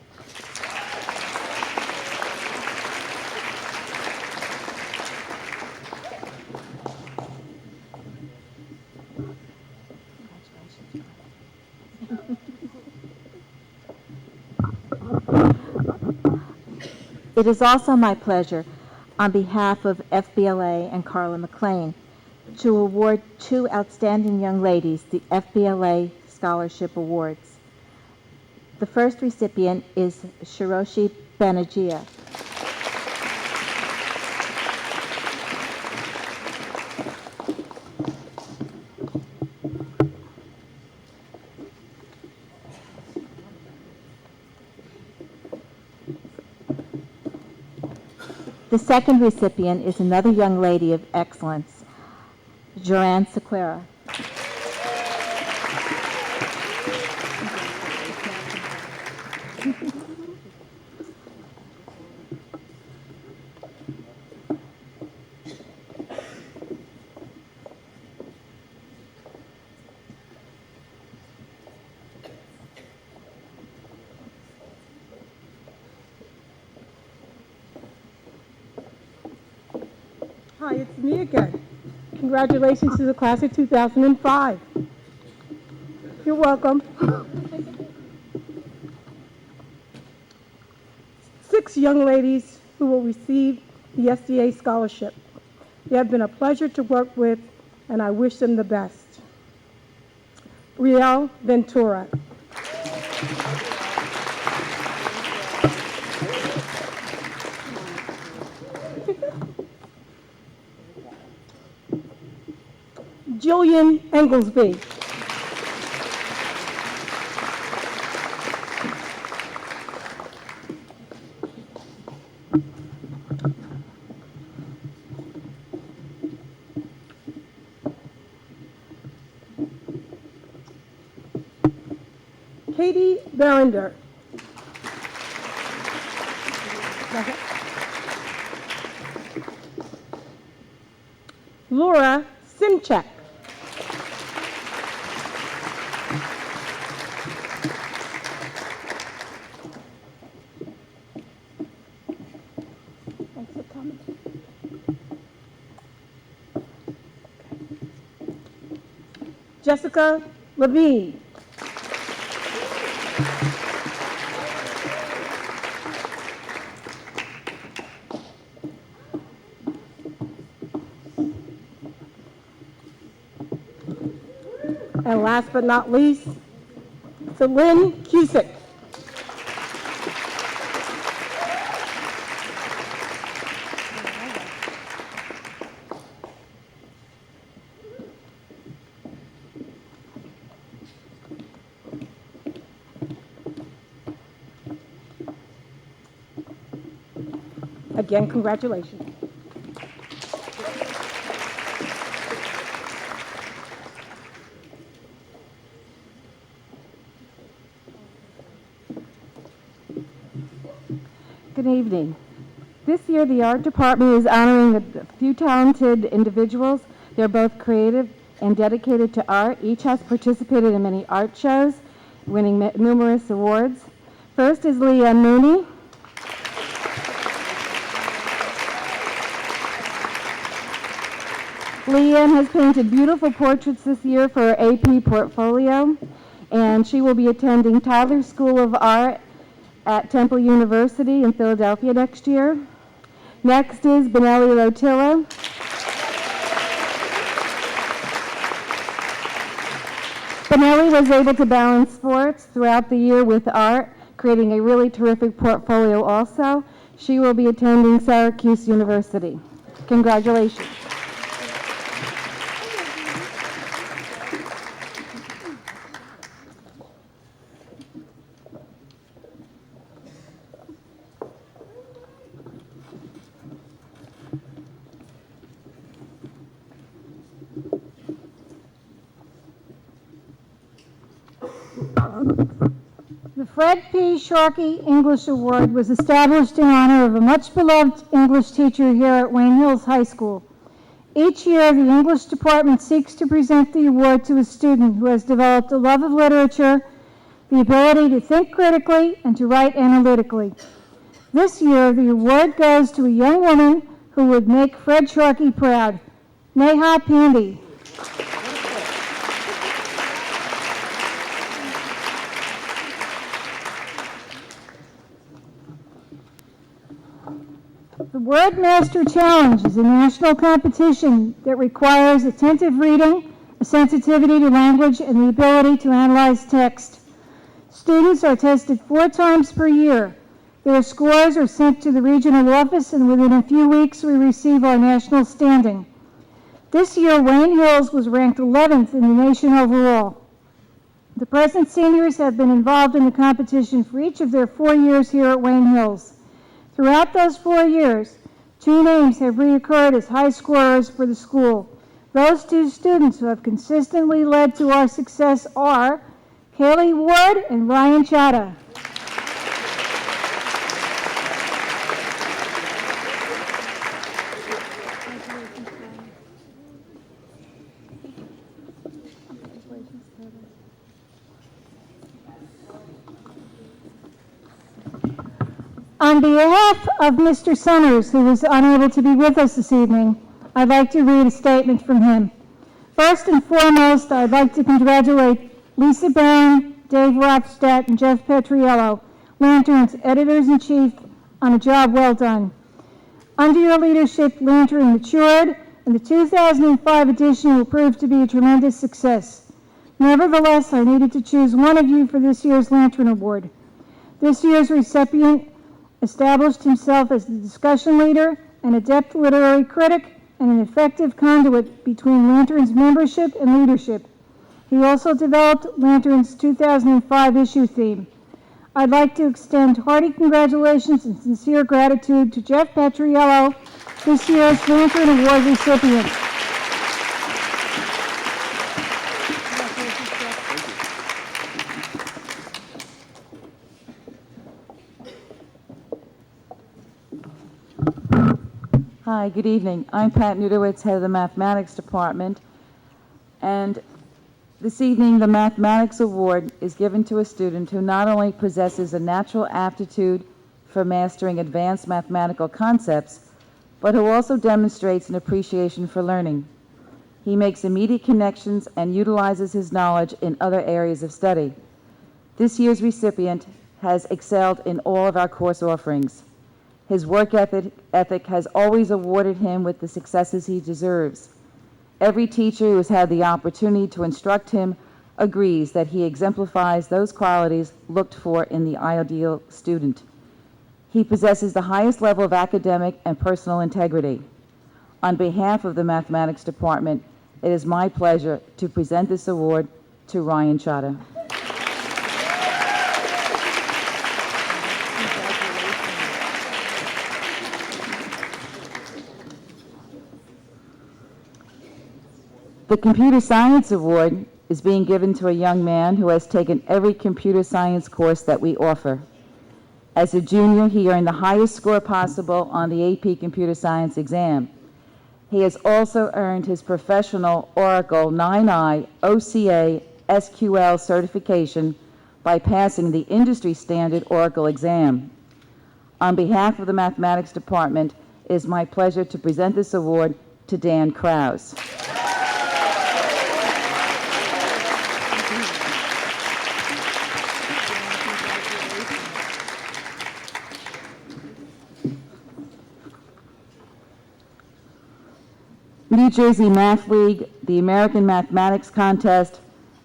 It is also my pleasure, on behalf of FBLA and Carla McLean, to award two outstanding young ladies the FBLA Scholarship Awards. The first recipient is Shiroshi Banerjee. The second recipient is another young lady of excellence, Joanne Sequeira. Hi, it's me again. Congratulations to the class of 2005. You're welcome. 6 young ladies who will receive the SDA scholarship. They have been a pleasure to work with, and I wish them the best. Riel Ventura. Jillian Englesby. Katie Berender. Laura Simchek. Thanks for coming. Jessica Levine. And last but not least, Celine Cusick. Again, congratulations. Good evening. This year, the art department is honoring a few talented individuals. They're both creative and dedicated to art. Each has participated in many art shows, winning numerous awards. First is Leanne Mooney. Leanne has painted beautiful portraits this year for her AP portfolio, and she will be attending Tyler School of Art at Temple University in Philadelphia next year. Next is Benelli Rotilla. Benelli was able to balance sports throughout the year with art, creating a really terrific portfolio also. She will be attending Syracuse University. Congratulations. The Fred P. Sharkey English Award was established in honor of a much-beloved English teacher here at Wayne Hills High School. Each year, the English department seeks to present the award to a student who has developed a love of literature, the ability to think critically, and to write analytically. This year, the award goes to a young woman who would make Fred Sharkey proud, Neha Pandy. The Word Master Challenge is a national competition that requires attentive reading, a sensitivity to language, and the ability to analyze text. Students are tested 4 times per year. Their scores are sent to the regional office, and within a few weeks we receive our national standing. This year, Wayne Hills was ranked 11th in the nation overall. The present seniors have been involved in the competition for each of their 4 years here at Wayne Hills. Throughout those 4 years, 2 names have reoccurred as high scorers for the school. Those 2 students who have consistently led to our success are Kaylee Ward and Ryan Chata. On behalf of Mr. Summers, who was unable to be with us this evening, I'd like to read a statement from him. First and foremost, I'd like to congratulate Lisa Barron, Dave Rothstadt, and Jeff Petriello, Lantern's editors-in-chief, on a job well done. Under your leadership, Lantern matured, and the 2005 edition will prove to be a tremendous success. Nevertheless, I needed to choose one of you for this year's Lantern Award. This year's recipient established himself as the discussion leader, an adept literary critic, and an effective conduit between Lantern's membership and leadership. He also developed Lantern's 2005 issue theme. I'd like to extend hearty congratulations and sincere gratitude to Jeff Petriello, this year's Lantern Award recipient. Hi, good evening. I'm Pat Nudowitz, head of the Mathematics Department, and this evening the Mathematics Award is given to a student who not only possesses a natural aptitude for mastering advanced mathematical concepts, but who also demonstrates an appreciation for learning. He makes immediate connections and utilizes his knowledge in other areas of study. This year's recipient has excelled in all of our course offerings. His work ethic has always awarded him with the successes he deserves. Every teacher who has had the opportunity to instruct him agrees that he exemplifies those qualities looked for in the ideal student. He possesses the highest level of academic and personal integrity. On behalf of the Mathematics Department, it is my pleasure to present this award to Ryan Chata. The Computer Science Award is being given to a young man who has taken every computer science course that we offer. As a junior, he earned the highest score possible on the AP Computer Science exam. He has also earned his professional Oracle 9i OCA SQL certification by passing the industry standard Oracle exam. On behalf of the Mathematics Department, it is my pleasure to present this award to Dan Krause. New Jersey Math League, the American Mathematics Contest,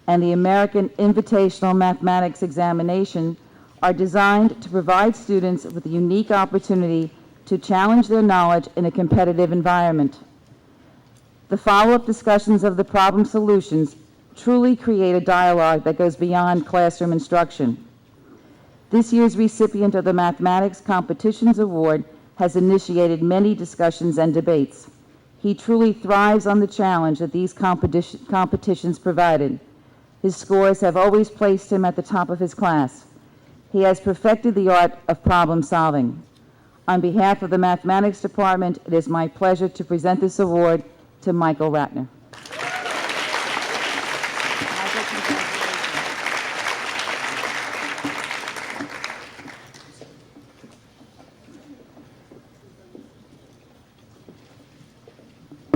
and the American Invitational Mathematics Examination are designed to provide students with a unique opportunity to challenge their knowledge in a competitive environment. The follow-up discussions of the problem solutions truly create a dialogue that goes beyond classroom instruction. This year's recipient of the Mathematics Competitions Award has initiated many discussions and debates. He truly thrives on the challenge that these competitions provided. His scores have always placed him at the top of his class. He has perfected the art of problem solving. On behalf of the Mathematics Department, it is my pleasure to present this award to Michael Ratner.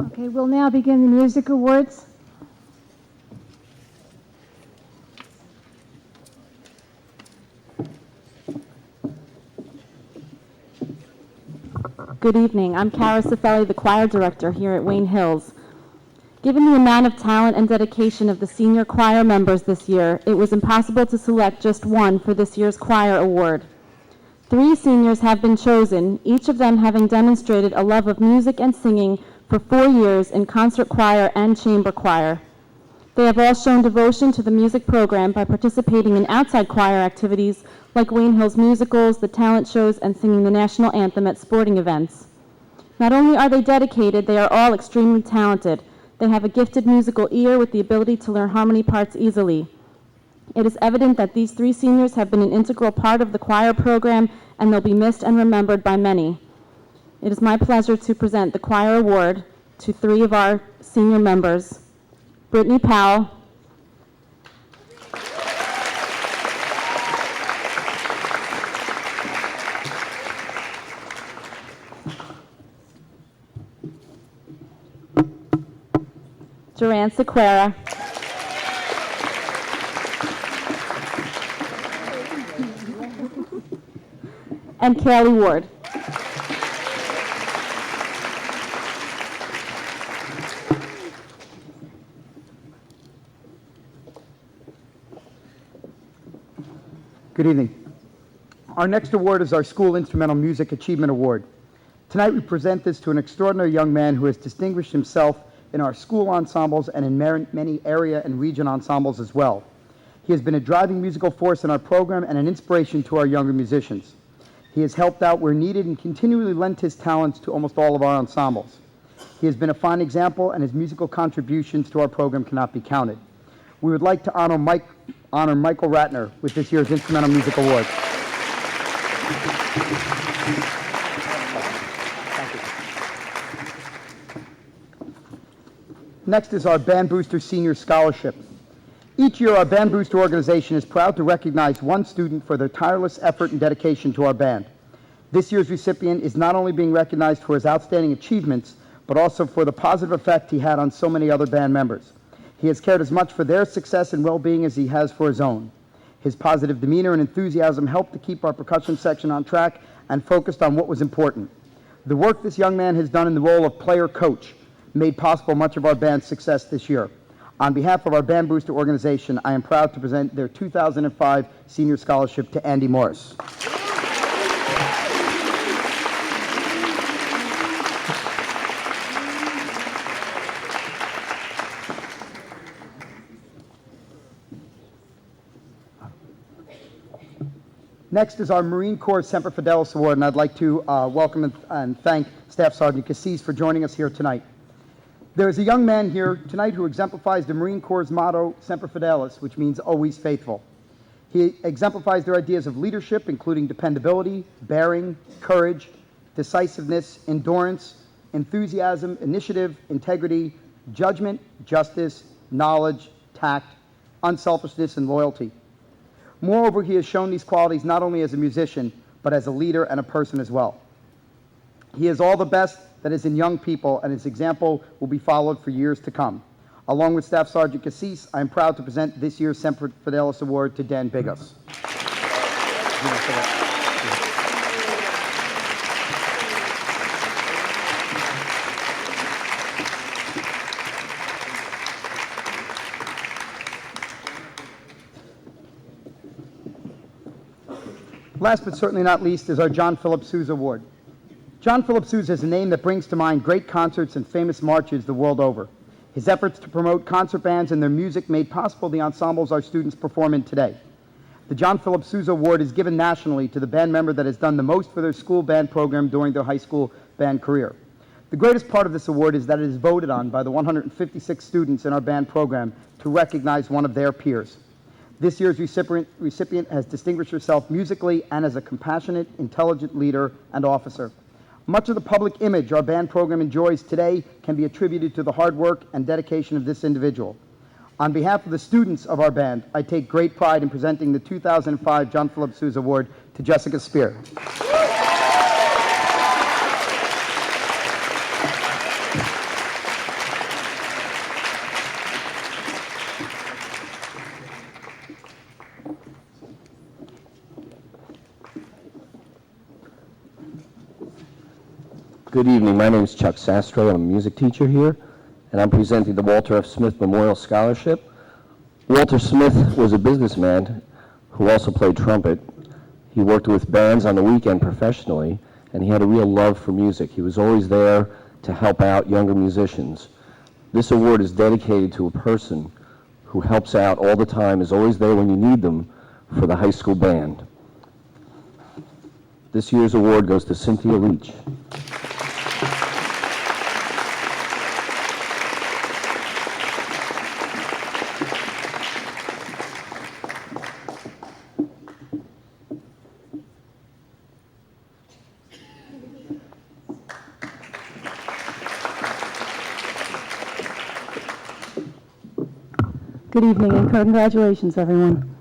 Okay, we'll now begin the music awards. Good evening. I'm Cara Cifelli, the choir director here at Wayne Hills. Given the amount of talent and dedication of the senior choir members this year, it was impossible to select just one for this year's choir award. 3 seniors have been chosen, each of them having demonstrated a love of music and singing for 4 years in concert choir and chamber choir. They have all shown devotion to the music program by participating in outside choir activities like Wayne Hills musicals, the talent shows, and singing the national anthem at sporting events. Not only are they dedicated, they are all extremely talented. They have a gifted musical ear with the ability to learn harmony parts easily. It is evident that these 3 seniors have been an integral part of the choir program, and they'll be missed and remembered by many. It is my pleasure to present the choir award to 3 of our senior members, Brittany Powell, Duran Sequeira, and Kaylee Ward. Good evening. Our next award is our School Instrumental Music Achievement Award. Tonight we present this to an extraordinary young man who has distinguished himself in our school ensembles and in many area and region ensembles as well. He has been a driving musical force in our program and an inspiration to our younger musicians. He has helped out where needed and continually lent his talents to almost all of our ensembles. He has been a fine example, and his musical contributions to our program cannot be counted. We would like to honor Michael Ratner with this year's Instrumental Music Award. Next is our Band Booster Senior Scholarship. Each year, our Band Booster organization is proud to recognize one student for their tireless effort and dedication to our band. This year's recipient is not only being recognized for his outstanding achievements, but also for the positive effect he had on so many other band members. He has cared as much for their success and well-being as he has for his own. His positive demeanor and enthusiasm helped to keep our percussion section on track and focused on what was important. The work this young man has done in the role of player-coach made possible much of our band's success this year. On behalf of our Band Booster organization, I am proud to present their 2005 Senior Scholarship to Andy Morris. Next is our Marine Corps Semper Fidelis Award, and I'd like to welcome and thank Staff Sergeant Cassis for joining us here tonight. There is a young man here tonight who exemplifies the Marine Corps' motto, Semper Fidelis, which means always faithful. He exemplifies their ideas of leadership, including dependability, bearing, courage, decisiveness, endurance, enthusiasm, initiative, integrity, judgment, justice, knowledge, tact, unselfishness, and loyalty. Moreover, he has shown these qualities not only as a musician, but as a leader and a person as well. He is all the best that is in young people, and his example will be followed for years to come. Along with Staff Sergeant Cassis, I am proud to present this year's Semper Fidelis Award to Dan Bigos. Last but certainly not least is our John Philip Sousa Award. John Philip Sousa is a name that brings to mind great concerts and famous marches the world over. His efforts to promote concert bands and their music made possible the ensembles our students perform in today. The John Philip Sousa Award is given nationally to the band member that has done the most for their school band program during their high school band career. The greatest part of this award is that it is voted on by the 156 students in our band program to recognize one of their peers. This year's recipient has distinguished herself musically and as a compassionate, intelligent leader and officer. Much of the public image our band program enjoys today can be attributed to the hard work and dedication of this individual. On behalf of the students of our band, I take great pride in presenting the 2005 John Philip Sousa Award to Jessica Spear. Good evening. My name is Chuck Sastro. I'm a music teacher here, and I'm presenting the Walter F. Smith Memorial Scholarship. Walter Smith was a businessman who also played trumpet. He worked with bands on the weekend professionally, and he had a real love for music. He was always there to help out younger musicians. This award is dedicated to a person who helps out all the time, is always there when you need them for the high school band. This year's award goes to Cynthia Leach. Good evening and congratulations, everyone.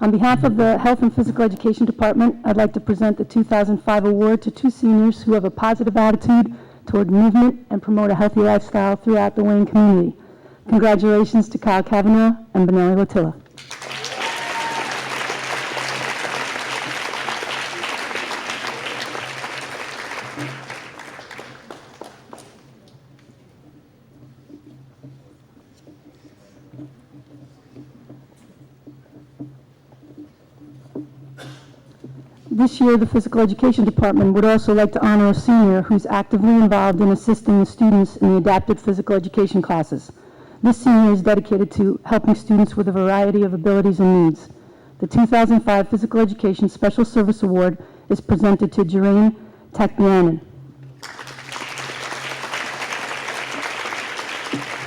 On behalf of the Health and Physical Education Department, I'd like to present the 2005 award to two seniors who have a positive attitude toward movement and promote a healthy lifestyle throughout the Wayne community. Congratulations to Kyle Kavanaugh and Benelli Latilla. This year, the Physical Education Department would also like to honor a senior who's actively involved in assisting the students in the adapted physical education classes. This senior is dedicated to helping students with a variety of abilities and needs. The 2005 Physical Education Special Service Award is presented to Jareen Takbianen.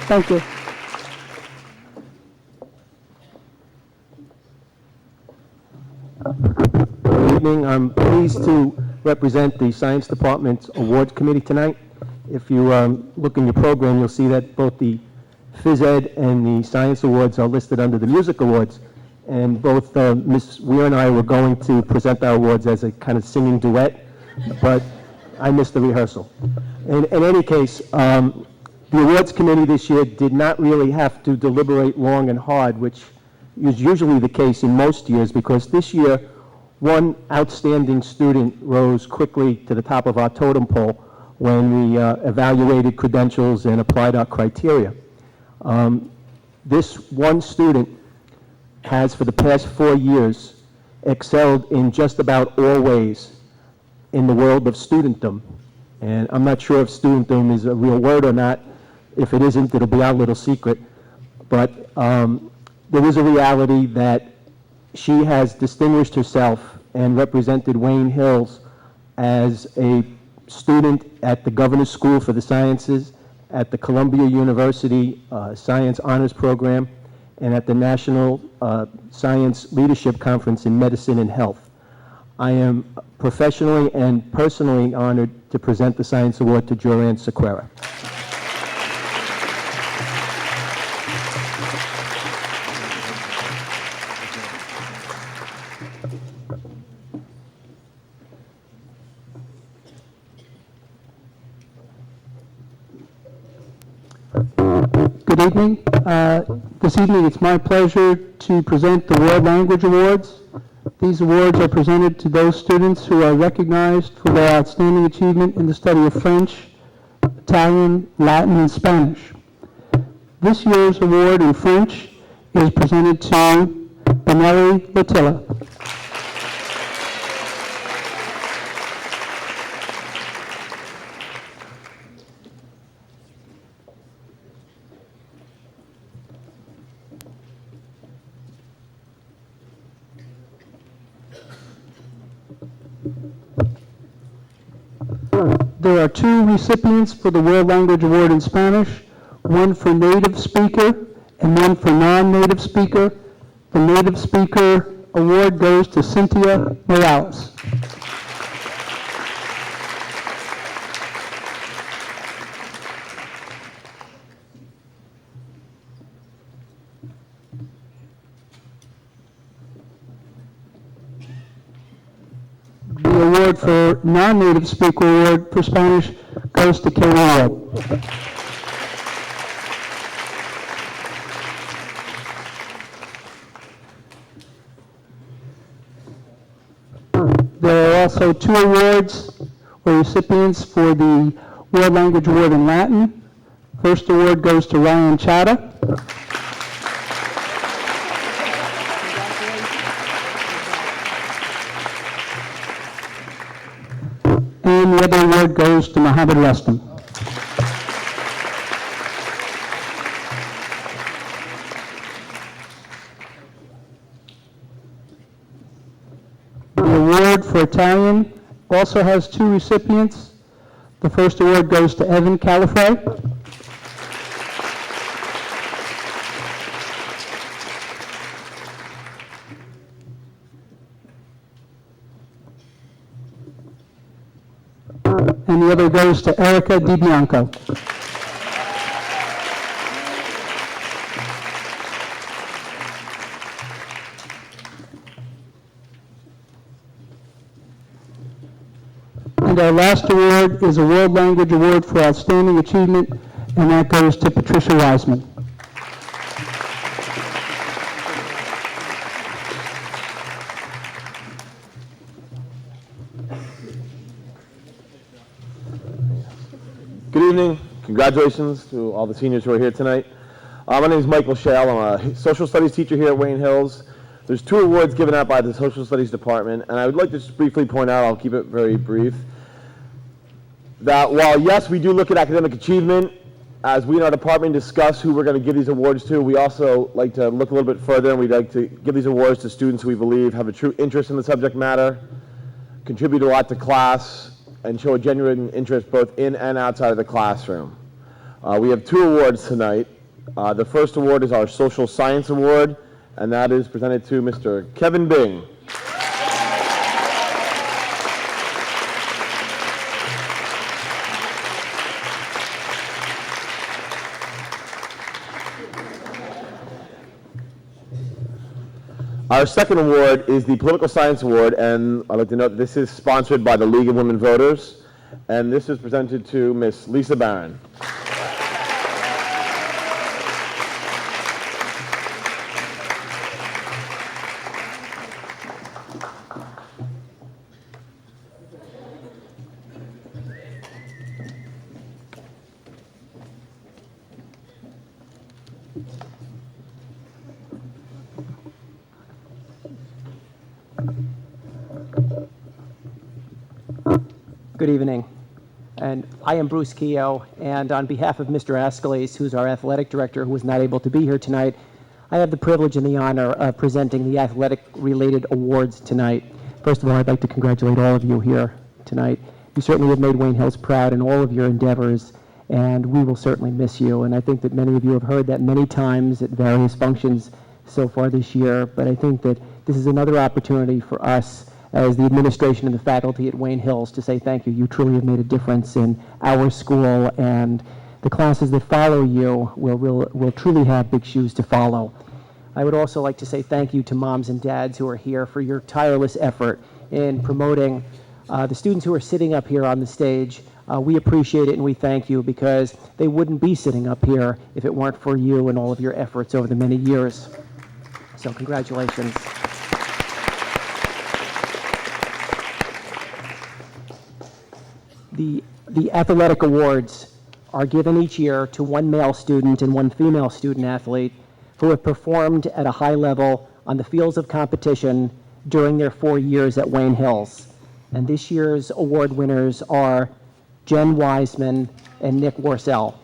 Thank you. Good evening. I'm pleased to represent the Science Department's Awards Committee tonight. If you look in your program, you'll see that both the Phys Ed and the Science Awards are listed under the Music Awards. And both Ms. Weir and I were going to present our awards as a kind of singing duet, but I missed the rehearsal. In any case, the awards committee this year did not really have to deliberate long and hard, which is usually the case in most years, because this year, one outstanding student rose quickly to the top of our totem pole when we evaluated credentials and applied our criteria. This one student has, for the past 4 years, excelled in just about all ways in the world of studentdom. And I'm not sure if studentdom is a real word or not. If it isn't, it'll be our little secret. But there is a reality that she has distinguished herself and represented Wayne Hills as a student at the Governor's School for the Sciences, at the Columbia University Science Honors Program, and at the National Science Leadership Conference in Medicine and Health. I am professionally and personally honored to present the Science Award to Joanne Sequeira. Good evening. This evening it's my pleasure to present the World Language Awards. These awards are presented to those students who are recognized for their outstanding achievement in the study of French, Italian, Latin, and Spanish. This year's award in French is presented to Benelli Latilla. There are 2 recipients for the World Language Award in Spanish, one for native speaker and one for non-native speaker. The native speaker award goes to Cynthia Morales. The award for non-native speaker award for Spanish goes to Katie Ward. There are also 2 awards or recipients for the World Language Award in Latin. First award goes to Ryan Chata. And the other award goes to Mohammed Rustam. The award for Italian also has 2 recipients. The first award goes to Evan Calafray. And the other goes to Erica DiBianco. And our last award is a World Language Award for Outstanding Achievement, and that goes to Patricia Wiseman. Good evening. Congratulations to all the seniors who are here tonight. My name is Michael Shale. I'm a social studies teacher here at Wayne Hills. There's 2 awards given out by the social studies department, and I would like to just briefly point out, I'll keep it very brief, that while yes, we do look at academic achievement, as we in our department discuss who we're going to give these awards to, we also like to look a little bit further, and we'd like to give these awards to students who we believe have a true interest in the subject matter, contribute a lot to class, and show a genuine interest both in and outside of the classroom. We have 2 awards tonight. The first award is our Social Science Award, and that is presented to Mr. Kevin Bing. Our second award is the Political Science Award, and I'd like to note this is sponsored by the League of Women Voters, and this is presented to Miss Lisa Barron. Good evening. And I am Bruce Keogh, and on behalf of Mr. Ascalese, who's our athletic director, who was not able to be here tonight, I have the privilege and the honor of presenting the athletic-related awards tonight. First of all, I'd like to congratulate all of you here tonight. You certainly have made Wayne Hills proud in all of your endeavors, and we will certainly miss you. And I think that many of you have heard that many times at various functions so far this year, but I think that this is another opportunity for us as the administration and the faculty at Wayne Hills to say thank you. You truly have made a difference in our school, and the classes that follow you will truly have big shoes to follow. I would also like to say thank you to moms and dads who are here for your tireless effort in promoting the students who are sitting up here on the stage. We appreciate it and we thank you, because they wouldn't be sitting up here if it weren't for you and all of your efforts over the many years. So congratulations. The athletic awards are given each year to one male student and one female student athlete who have performed at a high level on the fields of competition during their 4 years at Wayne Hills. And this year's award winners are Jen Wiseman and Nick Warcell.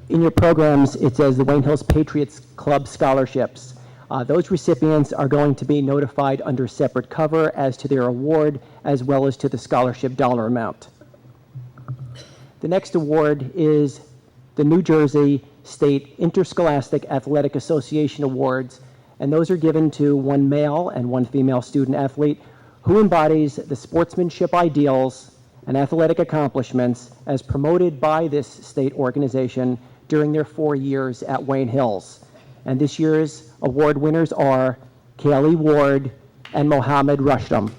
In your programs, it says the Wayne Hills Patriots Club scholarships. Those recipients are going to be notified under separate cover as to their award, as well as to the scholarship dollar amount. The next award is the New Jersey State Interscholastic Athletic Association Awards, and those are given to one male and one female student athlete who embodies the sportsmanship ideals and athletic accomplishments as promoted by this state organization during their 4 years at Wayne Hills. And this year's award winners are Kaylee Ward and Mohammed Rushdom.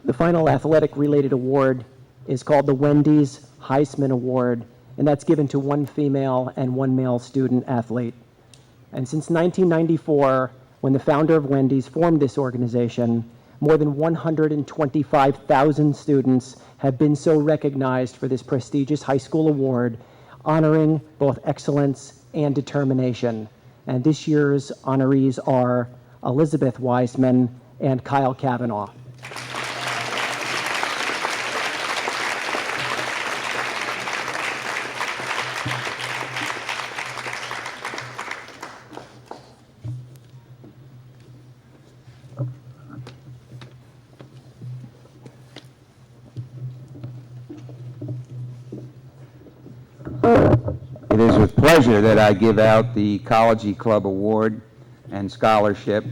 The final athletic-related award is called the Wendy's Heisman Award, and that's given to one female and one male student athlete. And since 1994, when the founder of Wendy's formed this organization, more than 125,000 students have been so recognized for this prestigious high school award, honoring both excellence and determination. And this year's honorees are Elizabeth Wiseman and Kyle Kavanaugh. It is with pleasure that I give out the Ecology Club Award and Scholarship.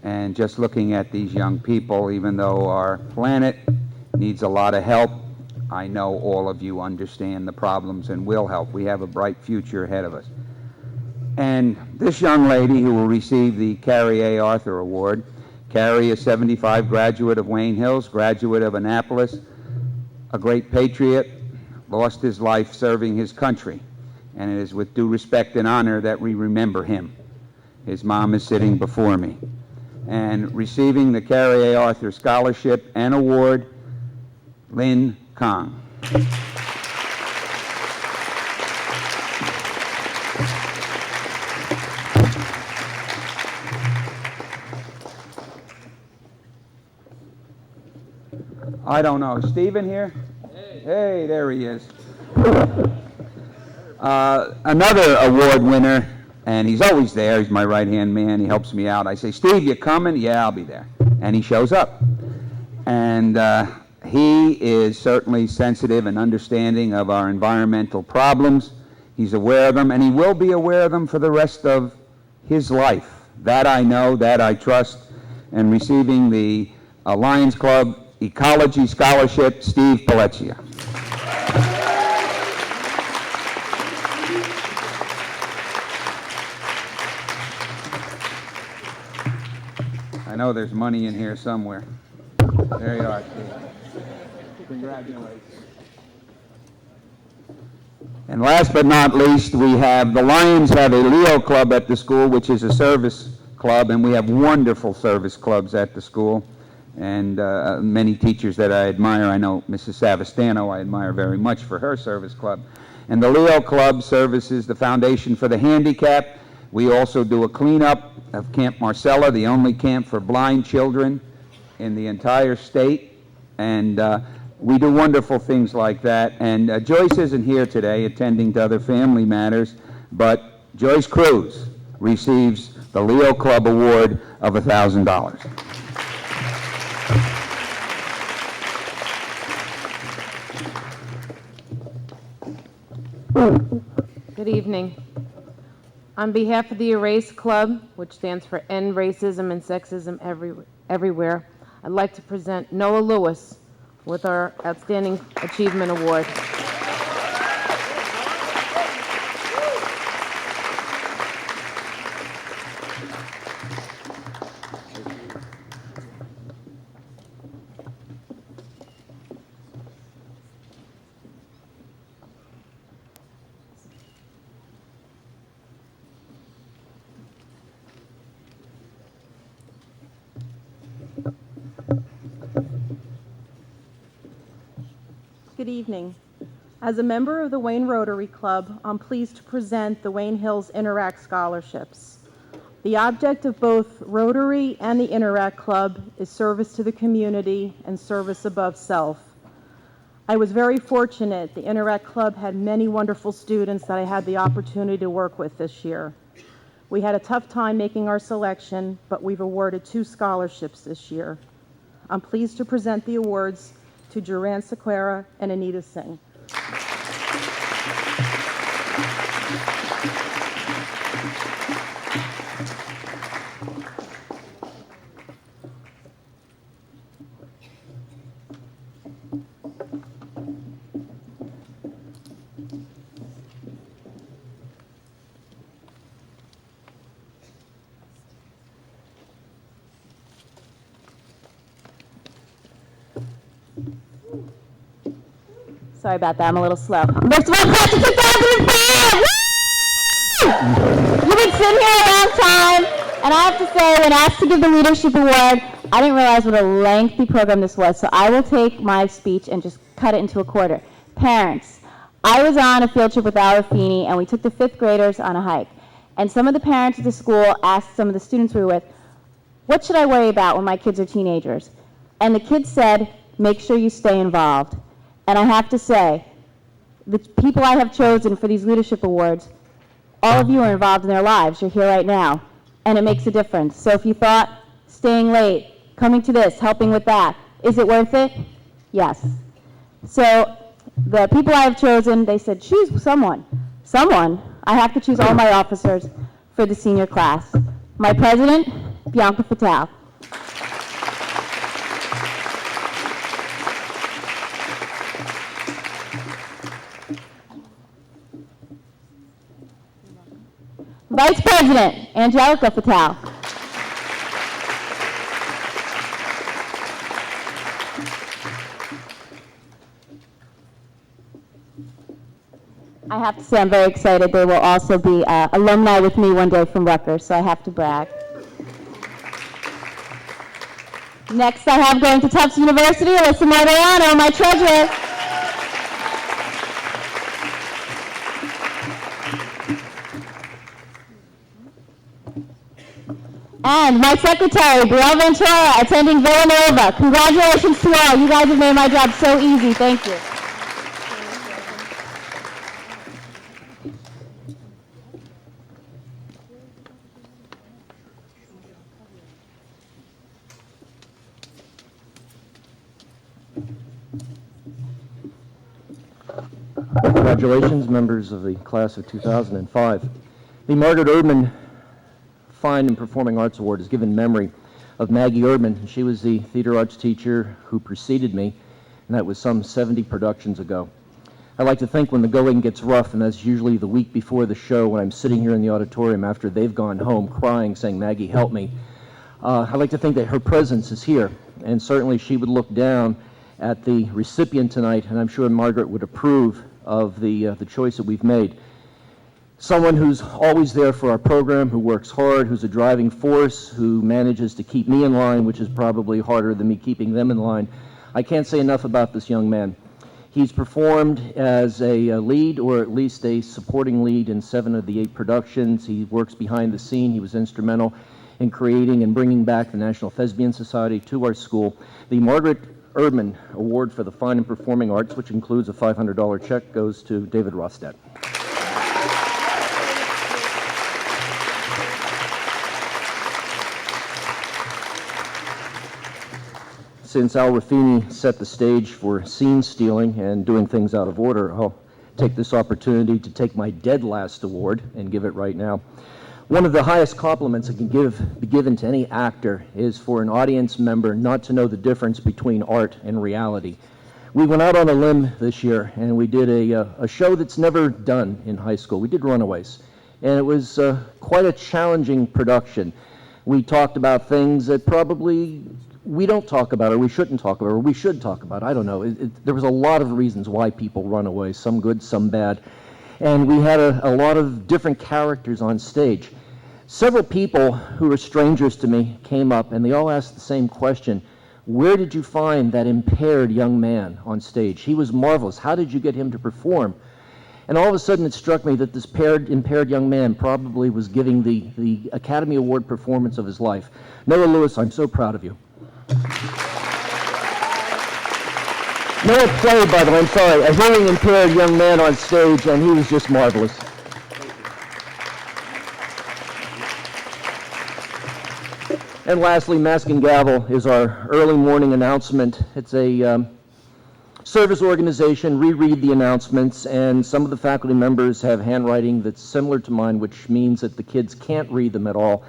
And just looking at these young people, even though our planet needs a lot of help, I know all of you understand the problems and will help. We have a bright future ahead of us. And this young lady who will receive the Carrie A. Arthur Award, Carrie, a 75 graduate of Wayne Hills, graduate of Annapolis, a great patriot, lost his life serving his country. And it is with due respect and honor that we remember him. His mom is sitting before me. And receiving the Carrie A. Arthur Scholarship and Award Lynn Kong. I don't know. Is Stephen here? Hey, there he is. Another award winner, and he's always there. He's my right-hand man. He helps me out. I say, Steve, you coming? Yeah, I'll be there. And he shows up. And he is certainly sensitive and understanding of our environmental problems. He's aware of them, and he will be aware of them for the rest of his life. That I know, that I trust. And receiving the Lions Club Ecology Scholarship, Steve Paletzia. I know there's money in here somewhere. There you are, Steve. Congratulations. And last but not least, we have the Lions have a Leo Club at the school, which is a service club, and we have wonderful service clubs at the school. And many teachers that I admire. I know Mrs. Savastano I admire very much for her service club. And the Leo Club services the Foundation for the Handicapped. We also do a cleanup of Camp Marcella, the only camp for blind children in the entire state. And we do wonderful things like that. And Joyce isn't here today attending to other family matters, but Joyce Cruz receives the Leo Club Award of $1,000. Good evening. On behalf of the Erase Club, which stands for End Racism and Sexism Everywhere, I'd like to present Noah Lewis with our Outstanding Achievement Award. Good evening. As a member of the Wayne Rotary Club, I'm pleased to present the Wayne Hills Interact Scholarships. The object of both Rotary and the Interact Club is service to the community and service above self. I was very fortunate. The Interact Club had many wonderful students that I had the opportunity to work with this year. We had a tough time making our selection, but we've awarded 2 scholarships this year. I'm pleased to present the awards to Duran Sequeira and Anita Singh. Sorry about that, I'm a little slow. First of all, class of 2005! You've been sitting here a long time, and I have to say, when asked to give the Leadership Award, I didn't realize what a lengthy program this was, so I will take my speech and just cut it into a quarter. Parents, I was on a field trip with Al Raffini, and we took the 5th graders on a hike. And some of the parents at the school asked some of the students we were with, what should I worry about when my kids are teenagers? And the kids said, make sure you stay involved. And I have to say, the people I have chosen for these leadership awards, all of you are involved in their lives. You're here right now, and it makes a difference. So if you thought staying late, coming to this, helping with that, is it worth it? Yes. So the people I have chosen, they said, choose someone. Someone. I have to choose all my officers for the senior class. My president, Bianca Fatale. Vice President, Angelica Fatale. I have to say I'm very excited. They will also be alumni with me one day from Rutgers, so I have to brag. Next, I have going to Tufts University, Alyssa Martellano, my treasurer. And my secretary, Brielle Ventura, attending Villanova. Congratulations to all. You guys have made my job so easy. Thank you. Congratulations, members of the class of 2005. The Margaret Erdman Fine and Performing Arts Award is given in memory of Maggie Erdman. She was the theater arts teacher who preceded me, and that was some 70 productions ago. I like to think when the going gets rough, and that's usually the week before the show when I'm sitting here in the auditorium after they've gone home crying, saying, "Maggie, help me." I like to think that her presence is here, and certainly she would look down at the recipient tonight, and I'm sure Margaret would approve of the choice that we've made. Someone who's always there for our program, who works hard, who's a driving force, who manages to keep me in line, which is probably harder than me keeping them in line. I can't say enough about this young man. He's performed as a lead, or at least a supporting lead, in 7 of the 8 productions. He works behind the scene. He was instrumental in creating and bringing back the National Thespian Society to our school. The Margaret Erdman Award for the Fine and Performing Arts, which includes a $500 check, goes to David Rostedt. Since Al Raffini set the stage for scene stealing and doing things out of order, I'll take this opportunity to take my dead last award and give it right now. One of the highest compliments that can be given to any actor is for an audience member not to know the difference between art and reality. We went out on a limb this year and we did a show that's never done in high school. We did Runaways, and it was quite a challenging production. We talked about things that probably we don't talk about, or we shouldn't talk about, or we should talk about. I don't know. There was a lot of reasons why people run away, some good, some bad. And we had a lot of different characters on stage. Several people who were strangers to me came up, and they all asked the same question: where did you find that impaired young man on stage? He was marvelous. How did you get him to perform? And all of a sudden it struck me that this impaired young man probably was giving the Academy Award performance of his life. Noah Lewis, I'm so proud of you. Noah played, by the way, I'm sorry, a hearing impaired young man on stage, and he was just marvelous. And lastly, Mask and Gavel is our early morning announcement. It's a service organization. Reread the announcements, and some of the faculty members have handwriting that's similar to mine, which means that the kids can't read them at all.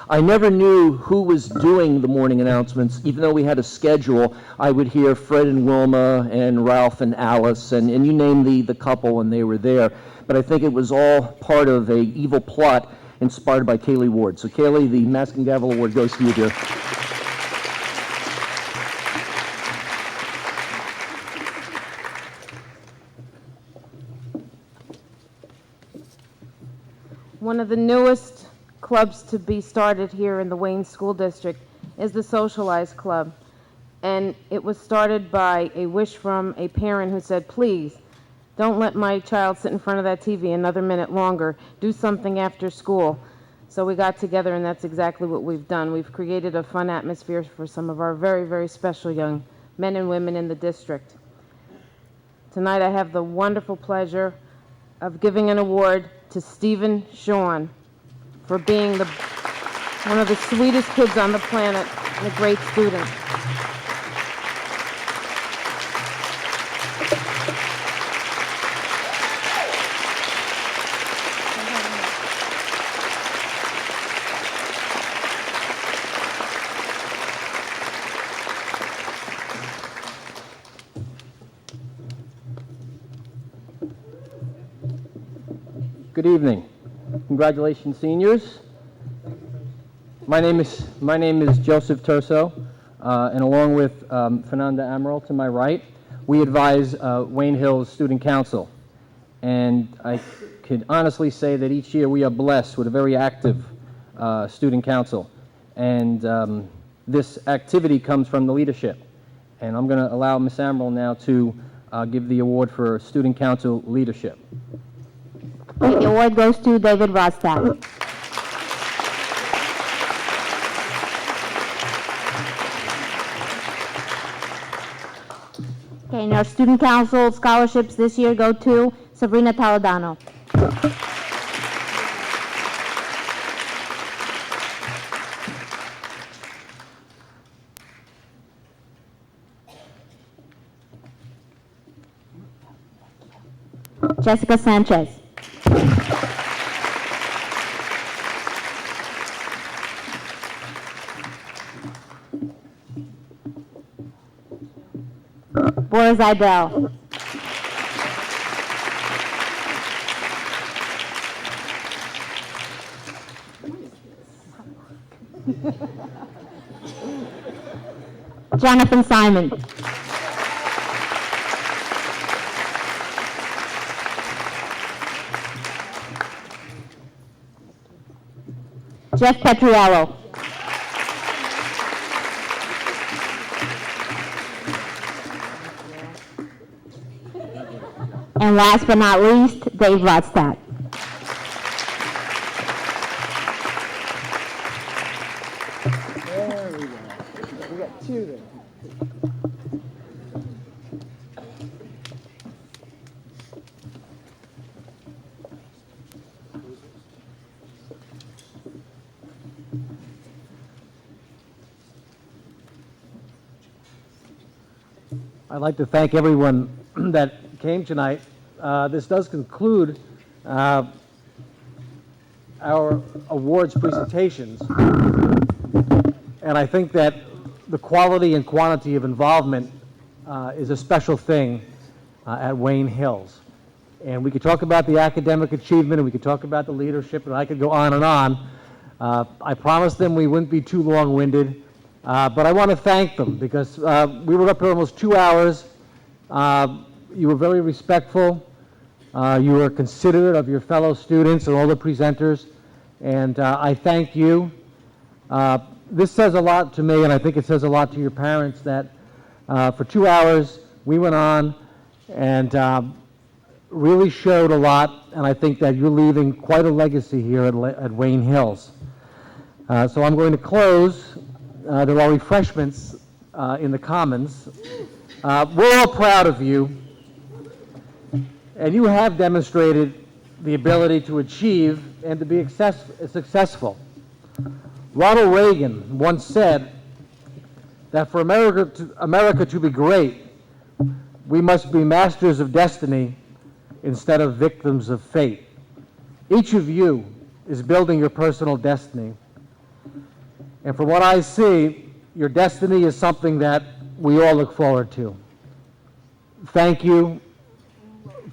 I never knew who was doing the morning announcements. Even though we had a schedule, I would hear Fred and Wilma and Ralph and Alice, and you name the couple, and they were there. But I think it was all part of a evil plot inspired by Kaylee Ward. So Kaylee, the Mask and Gavel Award goes to you, dear. One of the newest clubs to be started here in the Wayne School District is the Socialize Club. And it was started by a wish from a parent who said, please, don't let my child sit in front of that TV another minute longer. Do something after school. So we got together, and that's exactly what we've done. We've created a fun atmosphere for some of our very, very special young men and women in the district. Tonight I have the wonderful pleasure of giving an award to Stephen Shawn for being one of the sweetest kids on the planet and a great student. Good evening. Congratulations, seniors. My name is Joseph Terso, and along with Fernanda Amaral to my right, we advise Wayne Hills Student Council. And I could honestly say that each year we are blessed with a very active student council. And this activity comes from the leadership. And I'm going to allow Ms. Amaral now to give the award for Student Council Leadership. The award goes to David Rostak. Okay, and our Student Council scholarships this year go to Sabrina Taladano. Jessica Sanchez. Boris Idell. Jonathan Simon. Jeff Petriello. And last but not least, Dave Rodstadt. There we go. We got two there. I'd like to thank everyone that came tonight. This does conclude our awards presentations. And I think that the quality and quantity of involvement is a special thing at Wayne Hills. And we could talk about the academic achievement, and we could talk about the leadership, and I could go on and on. I promised them we wouldn't be too long-winded. But I want to thank them because we were up here almost 2 hours. You were very respectful. You were considerate of your fellow students and all the presenters. And I thank you. This says a lot to me, and I think it says a lot to your parents that for 2 hours we went on and really showed a lot. And I think that you're leaving quite a legacy here at Wayne Hills. So I'm going to close. There are refreshments in the Commons. We're all proud of you, and you have demonstrated the ability to achieve and to be successful. Ronald Reagan once said that for America to be great, we must be masters of destiny instead of victims of fate. Each of you is building your personal destiny. And from what I see, your destiny is something that we all look forward to. Thank you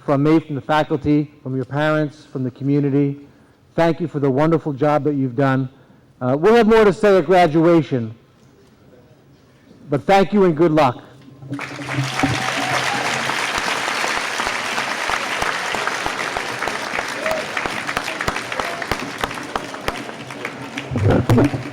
from me, from the faculty, from your parents, from the community. Thank you for the wonderful job that you've done. We'll have more to say at graduation, but thank you and good luck. Thank you.